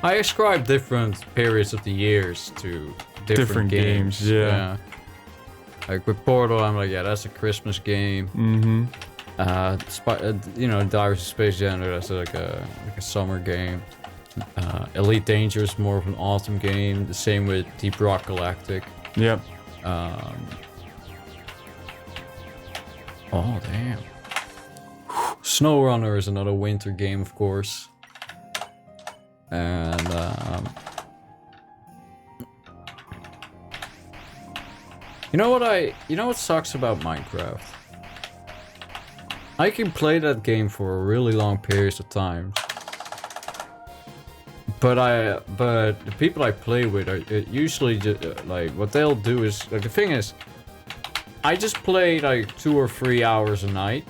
I ascribe different periods of the years to different games. Yeah. Like with Portal, I'm like, yeah, that's a Christmas game. You know, Diaries of Space Janitor, that's like a summer game. Elite Dangerous is more of an autumn game. The same with Deep Rock Galactic. Yep. Oh damn. SnowRunner is another winter game, of course. And you know what sucks about Minecraft? I can play that game for a really long periods of time. But the people I play with are usually just, like what they'll do is like the thing is, I just play like 2 or 3 hours a night,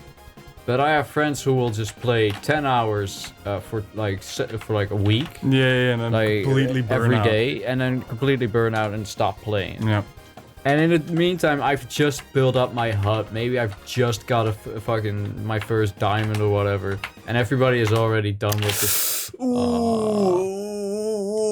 but I have friends who will just play 10 hours for like a week. Yeah, and then like, completely burn out every day, and then completely burn out and stop playing. Yeah. And in the meantime, I've just built up my hut. Maybe I've just got my first diamond or whatever, and everybody is already done with this.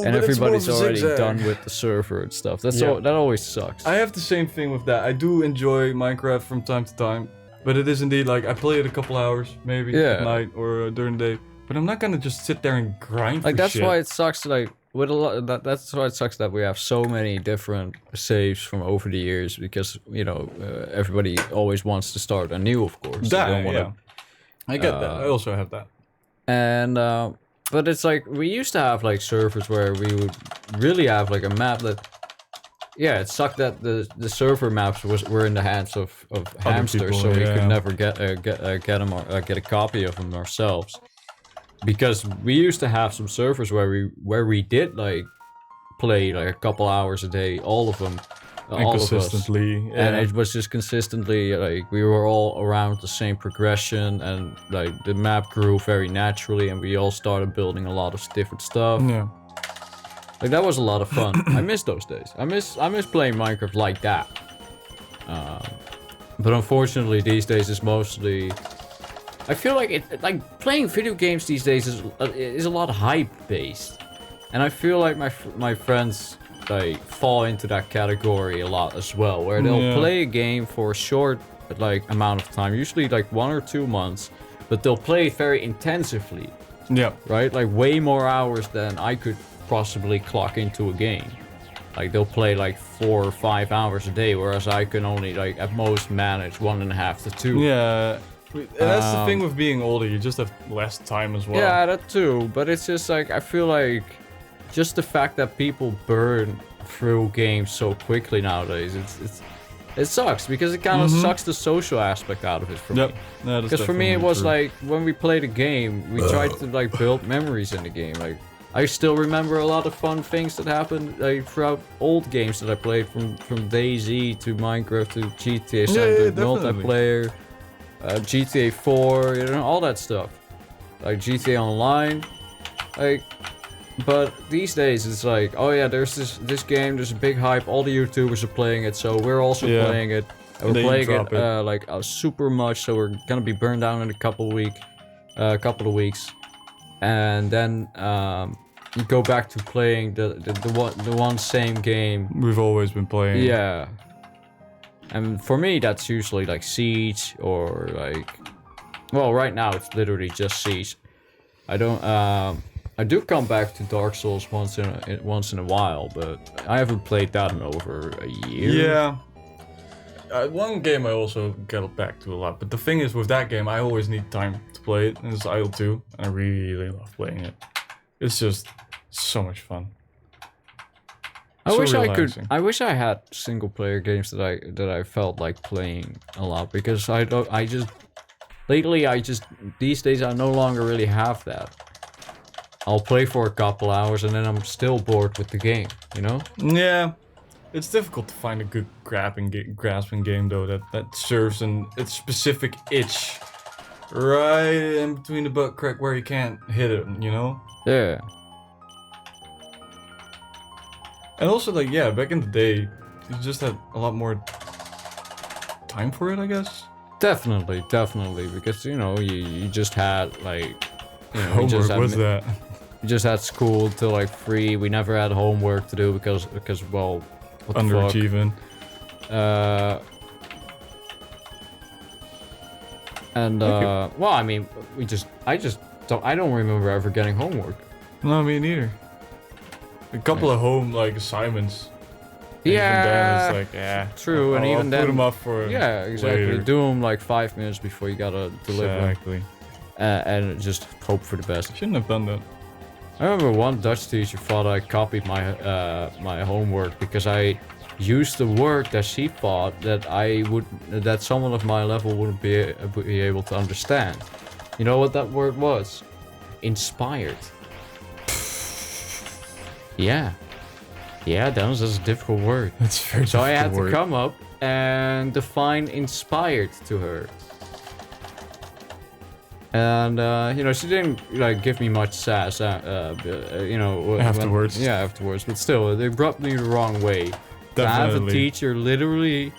And everybody's already done with the server and stuff. That always sucks. I have the same thing with that. I do enjoy Minecraft from time to time, but it is indeed like I play it a couple hours, maybe at night or during the day. But I'm not gonna just sit there and grind. Like for that's shit. why it sucks. Like with a lot, that's why it sucks that we have so many different saves from over the years because you know everybody always wants to start anew, of course. I get that. I also have that. And but it's like we used to have like servers where we would really have like a map that. Yeah, it sucked that the server maps were in the hands of hamsters, people, so we could never get them or get a copy of them ourselves. Because we used to have some servers where we did like play like a couple hours a day, all of them, all consistently, of us. And it was just consistently like we were all around the same progression, and like the map grew very naturally, and we all started building a lot of different stuff. Yeah. Like that was a lot of fun. I miss those days. I miss playing Minecraft like that. But unfortunately, these days is mostly. I feel like playing video games these days is a lot hype based, and I feel like my friends like fall into that category a lot as well, where they'll play a game for a short like amount of time, usually like 1 or 2 months, but they'll play it very intensively. Yeah. Right, like way more hours than I could possibly clock into a game. Like they'll play like 4 or 5 hours a day, whereas I can only like at most manage 1.5 to 2. Yeah. And that's the thing with being older, you just have less time as well. Yeah, that too. But it's just like, I feel like just the fact that people burn through games so quickly nowadays, it sucks, because it kind of sucks the social aspect out of it for me. Because for me it was like, when we played a game, we tried to like build memories in the game. Like I still remember a lot of fun things that happened like throughout old games that I played, from DayZ to Minecraft to GTA 7 to multiplayer. GTA 4, you know, all that stuff. Like GTA Online. Like, but these days it's like, oh yeah, there's this game, there's a big hype, all the YouTubers are playing it, so we're also playing it. And we're playing it like super much, so we're gonna be burned down in a couple of weeks. And then you go back to playing the one same game we've always been playing. Yeah. And for me, that's usually like Siege, or like, well, right now it's literally just Siege. I do come back to Dark Souls once in a while, but I haven't played that in over a year. Yeah. One game I also get back to a lot, but the thing is with that game, I always need time to play it, and it's Idle 2, and I really love playing it. It's just so much fun. I wish I had single player games that I felt like playing a lot, because these days I no longer really have that. I'll play for a couple hours and then I'm still bored with the game, you know? Yeah. It's difficult to find a good grasping game though that serves its specific itch right in between the butt crack where you can't hit it, you know? Yeah. And also, like, yeah, back in the day, you just had a lot more time for it, I guess. Definitely, because, you know, you just had, like, you know, you just had school till, like, 3. We never had homework to do because well, what underachieving. Well, I mean, I don't remember ever getting homework. No, me neither. A couple of home like assignments. Yeah, even then it's like, yeah, true, and even then, put them up for exactly. later. Do them like 5 minutes before you gotta deliver. Exactly. And just hope for the best. Shouldn't have done that. I remember one Dutch teacher thought I copied my homework because I used the word that she thought that someone of my level wouldn't be able to understand. You know what that word was? Inspired. Yeah, Dennis, that's a difficult word. That's very So I had word. to come up and define inspired to her. And, you know, she didn't, like, give me much sass, you know... Afterwards. Afterwards, but still, they rubbed me the wrong way. Definitely. To have a teacher literally,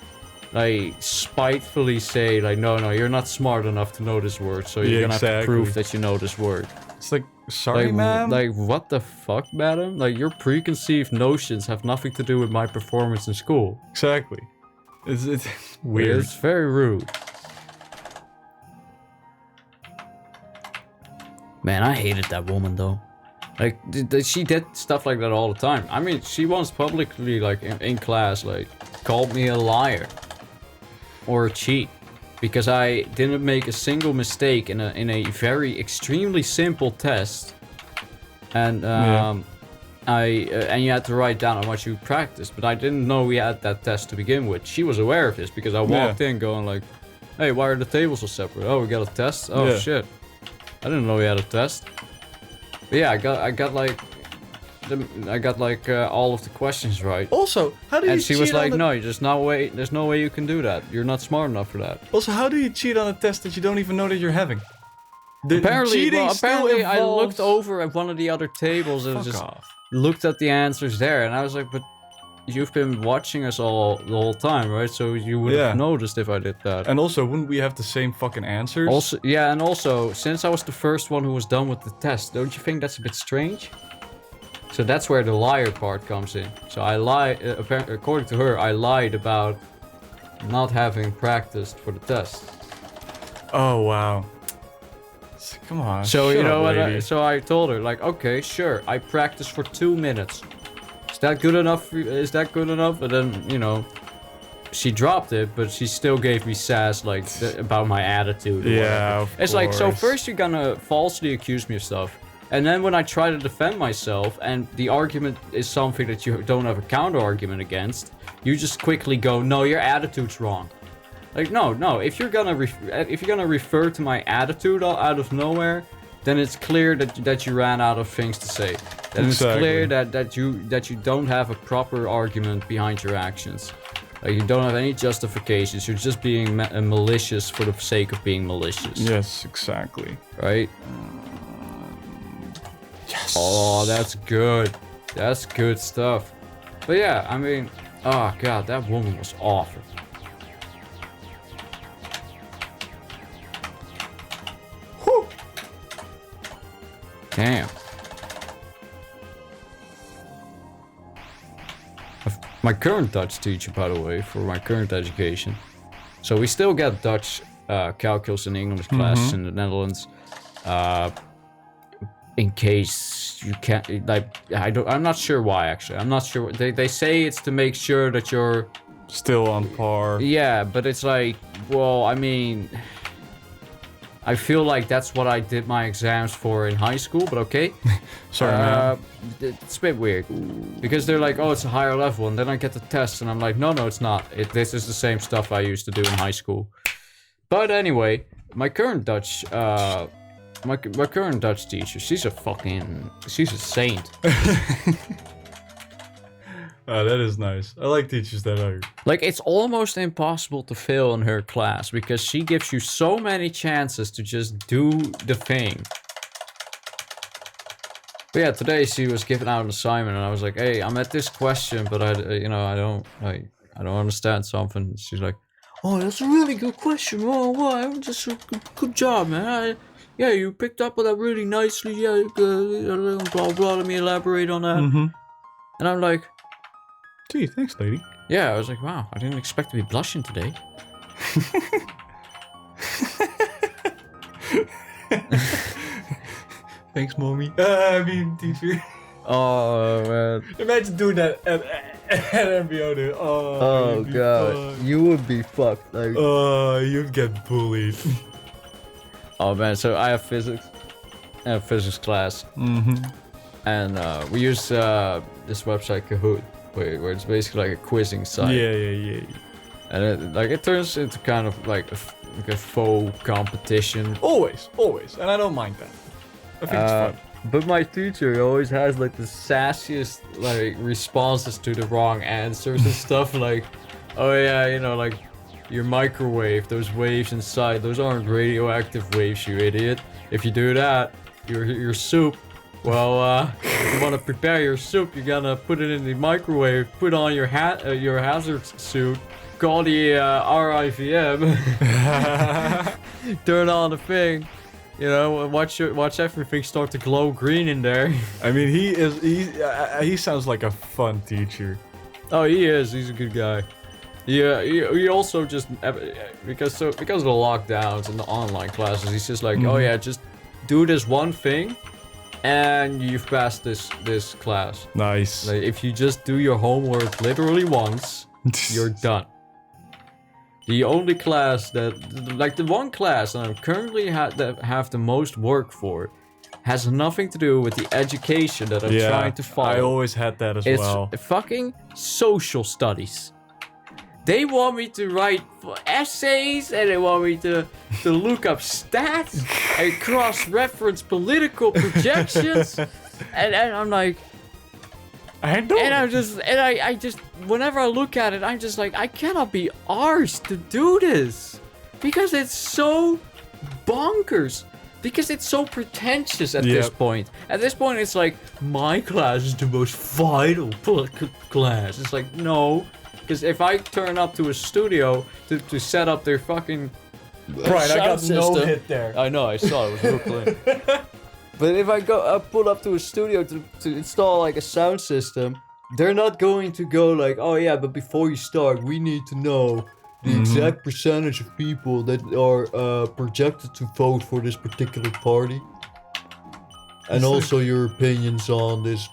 like, spitefully say, like, no, you're not smart enough to know this word, so you're gonna have to prove that you know this word. It's like, sorry, ma'am? Like, what the fuck, madam? Like, your preconceived notions have nothing to do with my performance in school. Exactly. It's weird. It's very rude. Man, I hated that woman, though. Like, she did stuff like that all the time. I mean, she once publicly, like, in class, like, called me a liar. Or a cheat. Because I didn't make a single mistake in a very extremely simple test. And, and you had to write down how much you practiced. But I didn't know we had that test to begin with. She was aware of this because I walked in going like, hey, why are the tables so separate? Oh, we got a test? Oh, shit. I didn't know we had a test. But yeah, I got like all of the questions right. Also, how do you? And she cheat was like, on "No, there's no way you can do that. You're not smart enough for that." Also, how do you cheat on a test that you don't even know that you're having? Apparently, I involves... looked over at one of the other tables and just looked at the answers there, and I was like, "But you've been watching us all the whole time, right? So you would have noticed if I did that." And also, wouldn't we have the same fucking answers? Also, yeah, and also, since I was the first one who was done with the test, don't you think that's a bit strange? So that's where the liar part comes in. So I lied, according to her, I lied about not having practiced for the test. Oh, wow. Come on. So, you know what? So I told her, like, okay, sure, I practiced for 2 minutes. Is that good enough? Is that good enough? And then, you know, she dropped it, but she still gave me sass, like, about my attitude. Yeah, of It's course. like, so first you're gonna falsely accuse me of stuff. And then when I try to defend myself, and the argument is something that you don't have a counter argument against, you just quickly go, no, your attitude's wrong. Like, no. If you're gonna refer to my attitude out of nowhere, then it's clear that you ran out of things to say. Then it's clear that you don't have a proper argument behind your actions. Like, you don't have any justifications. You're just being malicious for the sake of being malicious. Yes, exactly. Right? Yes. Oh, that's good. That's good stuff. But yeah, I mean, oh god, that woman was awful. Whew. Damn. My current Dutch teacher, by the way, for my current education. So we still get Dutch calculus and English classes in the Netherlands. In case you can't, like, I'm not sure why, actually. I'm not sure. They say it's to make sure that you're still on par. Yeah, but it's like, well, I mean, I feel like that's what I did my exams for in high school, but okay. Sorry, man. It's a bit weird. Because they're like, oh, it's a higher level, and then I get the test, and I'm like, no, it's not. This is the same stuff I used to do in high school. But anyway, my current Dutch, my current Dutch teacher, she's a saint. Oh, that is nice. I like teachers that are... Like, it's almost impossible to fail in her class because she gives you so many chances to just do the thing. But yeah, today she was giving out an assignment and I was like, hey, I'm at this question, but I don't understand something. She's like, oh, that's a really good question. Oh, wow, just a good job, man. Yeah, you picked up on that really nicely. Yeah, blah, blah, let me elaborate on that. And I'm like, gee, thanks, lady. yeah, I was like, wow, I didn't expect to be blushing today. Thanks, mommy. I mean, teacher. Oh, man. Imagine doing that at MBO, dude. Oh, God. Fucked. You would be fucked. Like, you'd get bullied. oh, man, so I have physics. I have physics class. And we use this website, Kahoot, where it's basically like a quizzing site. Yeah. And it turns into kind of like a faux competition. Always. And I don't mind that. I think it's fun. But my teacher always has like the sassiest like responses to the wrong answers and stuff like, oh yeah, you know, like your microwave, those waves inside, those aren't radioactive waves, you idiot. If you do that, your soup, well, if you want to prepare your soup, you're gonna put it in the microwave, put on your hazard suit, call the RIVM, turn on the thing. You know, watch everything start to glow green in there. I mean, he sounds like a fun teacher. Oh, he is. He's a good guy. Yeah, he also just because of the lockdowns and the online classes, he's just like, oh yeah, just do this one thing, and you've passed this class. Nice. Like, if you just do your homework literally once, you're done. The only class the one class that I'm currently have the most work for has nothing to do with the education that I'm trying to follow. I always had that as well. It's fucking social studies. They want me to write essays and they want me to look up stats and cross-reference political projections. and I'm like, I know. And I just, whenever I look at it, I'm just like, I cannot be arsed to do this. Because it's so bonkers. Because it's so pretentious at this point. At this point, it's like, my class is the most vital class. It's like, no. Because if I turn up to a studio to set up their fucking right, I got system, no hit there. I know, I saw it was real clean. But if I pull up to a studio to install like a sound system, they're not going to go like, oh yeah, but before you start, we need to know the exact percentage of people that are projected to vote for this particular party. And also your opinions on this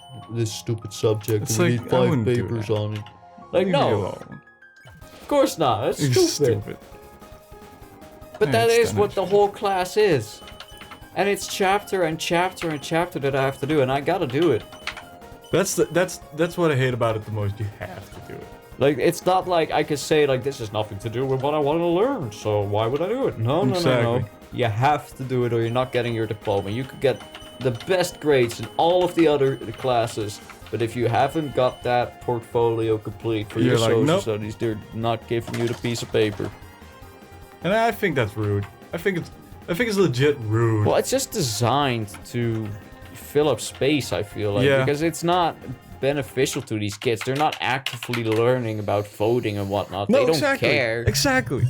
stupid subject. It's We like, need I 5 wouldn't do papers that. on it. Like, Leave me no. alone. Of course not. That's You're stupid. But that Yeah, is it's what the damaged. whole class is. And it's chapter and chapter and chapter that I have to do, and I gotta do it. That's what I hate about it the most. You have to do it. Like, it's not like I could say, like, this has nothing to do with what I want to learn, so why would I do it? No. Exactly. You have to do it or you're not getting your diploma. You could get the best grades in all of the other classes, but if you haven't got that portfolio complete for your You're like, social nope. studies, they're not giving you the piece of paper. And I think that's rude. I think it's legit rude. Well, it's just designed to fill up space, I feel like, Yeah. because it's not beneficial to these kids. They're not actively learning about voting and whatnot. No, They don't exactly. care. Exactly.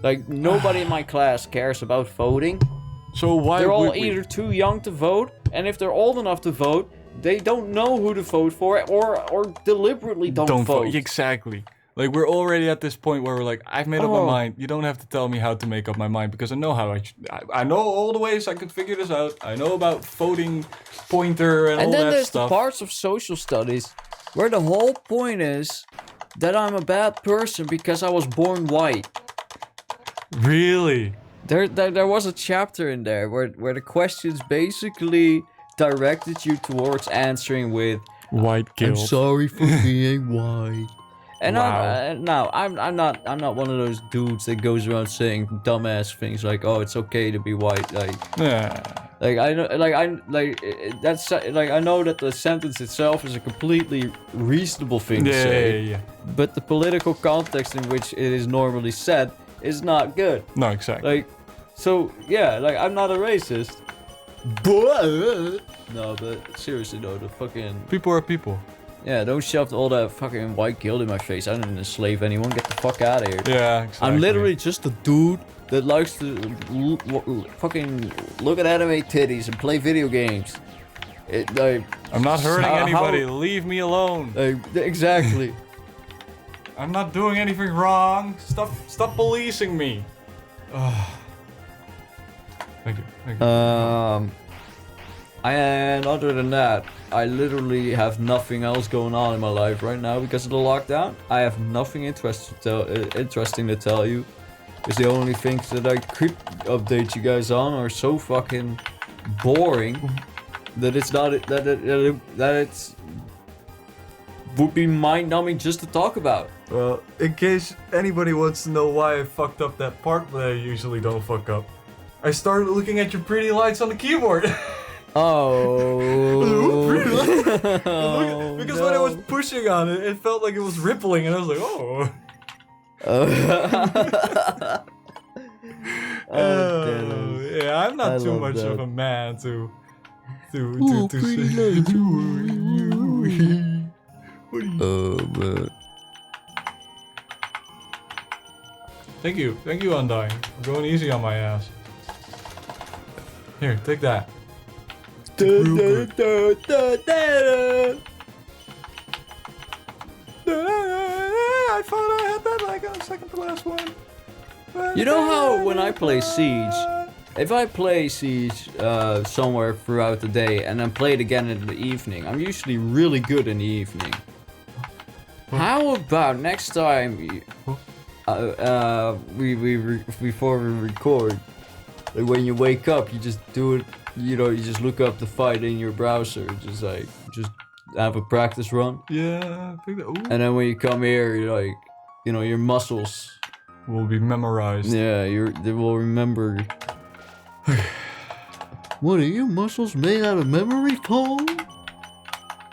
Like, nobody in my class cares about voting. So why They're all would we? either too young to vote, and if they're old enough to vote, they don't know who to vote for, or deliberately don't vote. Exactly. Like, we're already at this point where we're like, I've made up my mind. You don't have to tell me how to make up my mind because I know how I know all the ways I could figure this out. I know about voting pointer and all And then that there's stuff. the parts of social studies where the whole point is that I'm a bad person because I was born white. Really? There was a chapter in there where the questions basically directed you towards answering with, White guilt. I'm sorry for being white. And Wow. I'm not one of those dudes that goes around saying dumbass things like, oh, it's okay to be white. Yeah. I know that the sentence itself is a completely reasonable thing to say. Yeah. But the political context in which it is normally said is not good. No, exactly. Like, so yeah, like I'm not a racist. But no, but seriously though, the fucking People are people. yeah, don't shove all that fucking white guilt in my face. I didn't enslave anyone. Get the fuck out of here. Yeah, exactly. I'm literally just a dude that likes to fucking look at anime titties and play video games. I'm not hurting how- anybody. Leave me alone. Exactly. I'm not doing anything wrong. Stop policing me. Ugh. Thank you. And other than that, I literally have nothing else going on in my life right now because of the lockdown. I have nothing interesting to tell you. Because the only things that I could update you guys on are so fucking boring that it's not that it's would be mind-numbing just to talk about. Well, in case anybody wants to know why I fucked up that part that I usually don't fuck up, I started looking at your pretty lights on the keyboard. Oh. Because when I was pushing on it, it felt like it was rippling, and I was like, oh. Yeah, I'm not I too love much that. of a man to pretty say. lights. Man. Thank you, Undying, for going easy on my ass. Here, take that. I thought I had that like on second to last one. You know how when I play Siege, if I play Siege somewhere throughout the day and then play it again in the evening, I'm usually really good in the evening. How about next time before we record, like when you wake up, you just do it, you just look up the fight in your browser, just have a practice run. Yeah, I think that. Ooh. And then when you come here, you're like, your muscles, Will be memorized. yeah, they will remember. What are your muscles made out of memory foam?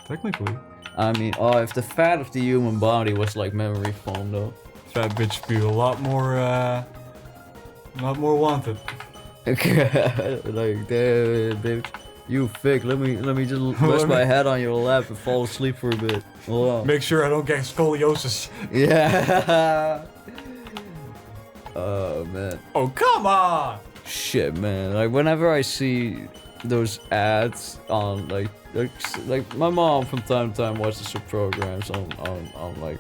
Technically. I mean, oh, if the fat of the human body was like memory foam, though. Fat bitch be a lot more wanted. Like, damn, bitch, you thick. Let me just rest my head on your lap and fall asleep for a bit. Hold on. Make sure I don't get scoliosis. Yeah. Oh man. Oh come on! Shit, man. Like whenever I see those ads on like my mom from time to time watches some programs on like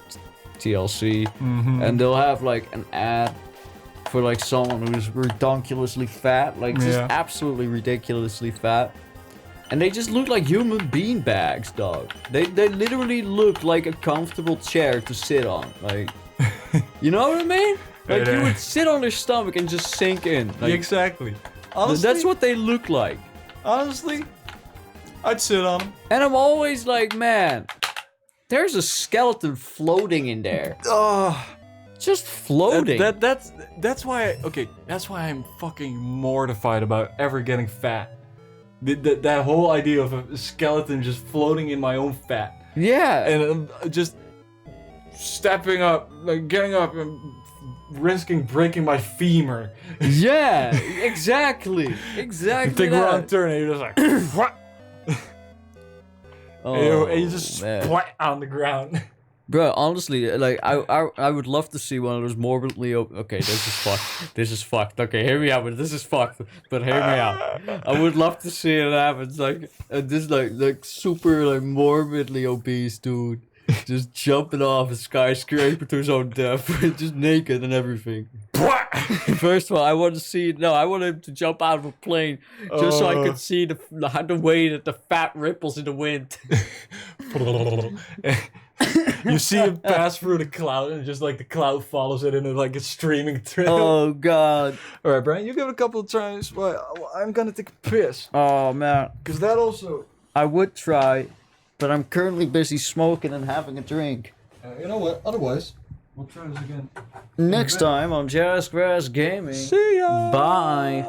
TLC, and they'll have like an ad for like someone who's ridiculously fat, like just absolutely ridiculously fat, and they just look like human bean bags, dog. They literally look like a comfortable chair to sit on, like, you know what I mean? Like you would sit on their stomach and just sink in. Like, Exactly. Honestly, that's what they look like. Honestly, I'd sit on them. And I'm always like, man, there's a skeleton floating in there. Just floating. That's why. That's why I'm fucking mortified about ever getting fat. That whole idea of a skeleton just floating in my own fat. Yeah. And just stepping up, like getting up and risking breaking my femur. Yeah, exactly. Exactly. You take a wrong turn and you're just like, what? And you just splat on the ground. Bro, honestly, like I would love to see one of those morbidly okay, this is fucked. This is fucked. Okay, hear me out, but this is fucked. But hear me out. I would love to see it happen. It's like this like super like morbidly obese dude just jumping off a skyscraper to his own death, just naked and everything. First of all, I want him to jump out of a plane just so I could see the way that the fat ripples in the wind. You see him pass through the cloud, and just like the cloud follows it, and it's streaming through. Oh god! All right, Brian, you give it a couple of tries. Well, I'm gonna take a piss. Oh man, because that also. I would try, but I'm currently busy smoking and having a drink. You know what? Otherwise, we'll try this again next time on Jazzgrass Gaming. See ya. Bye.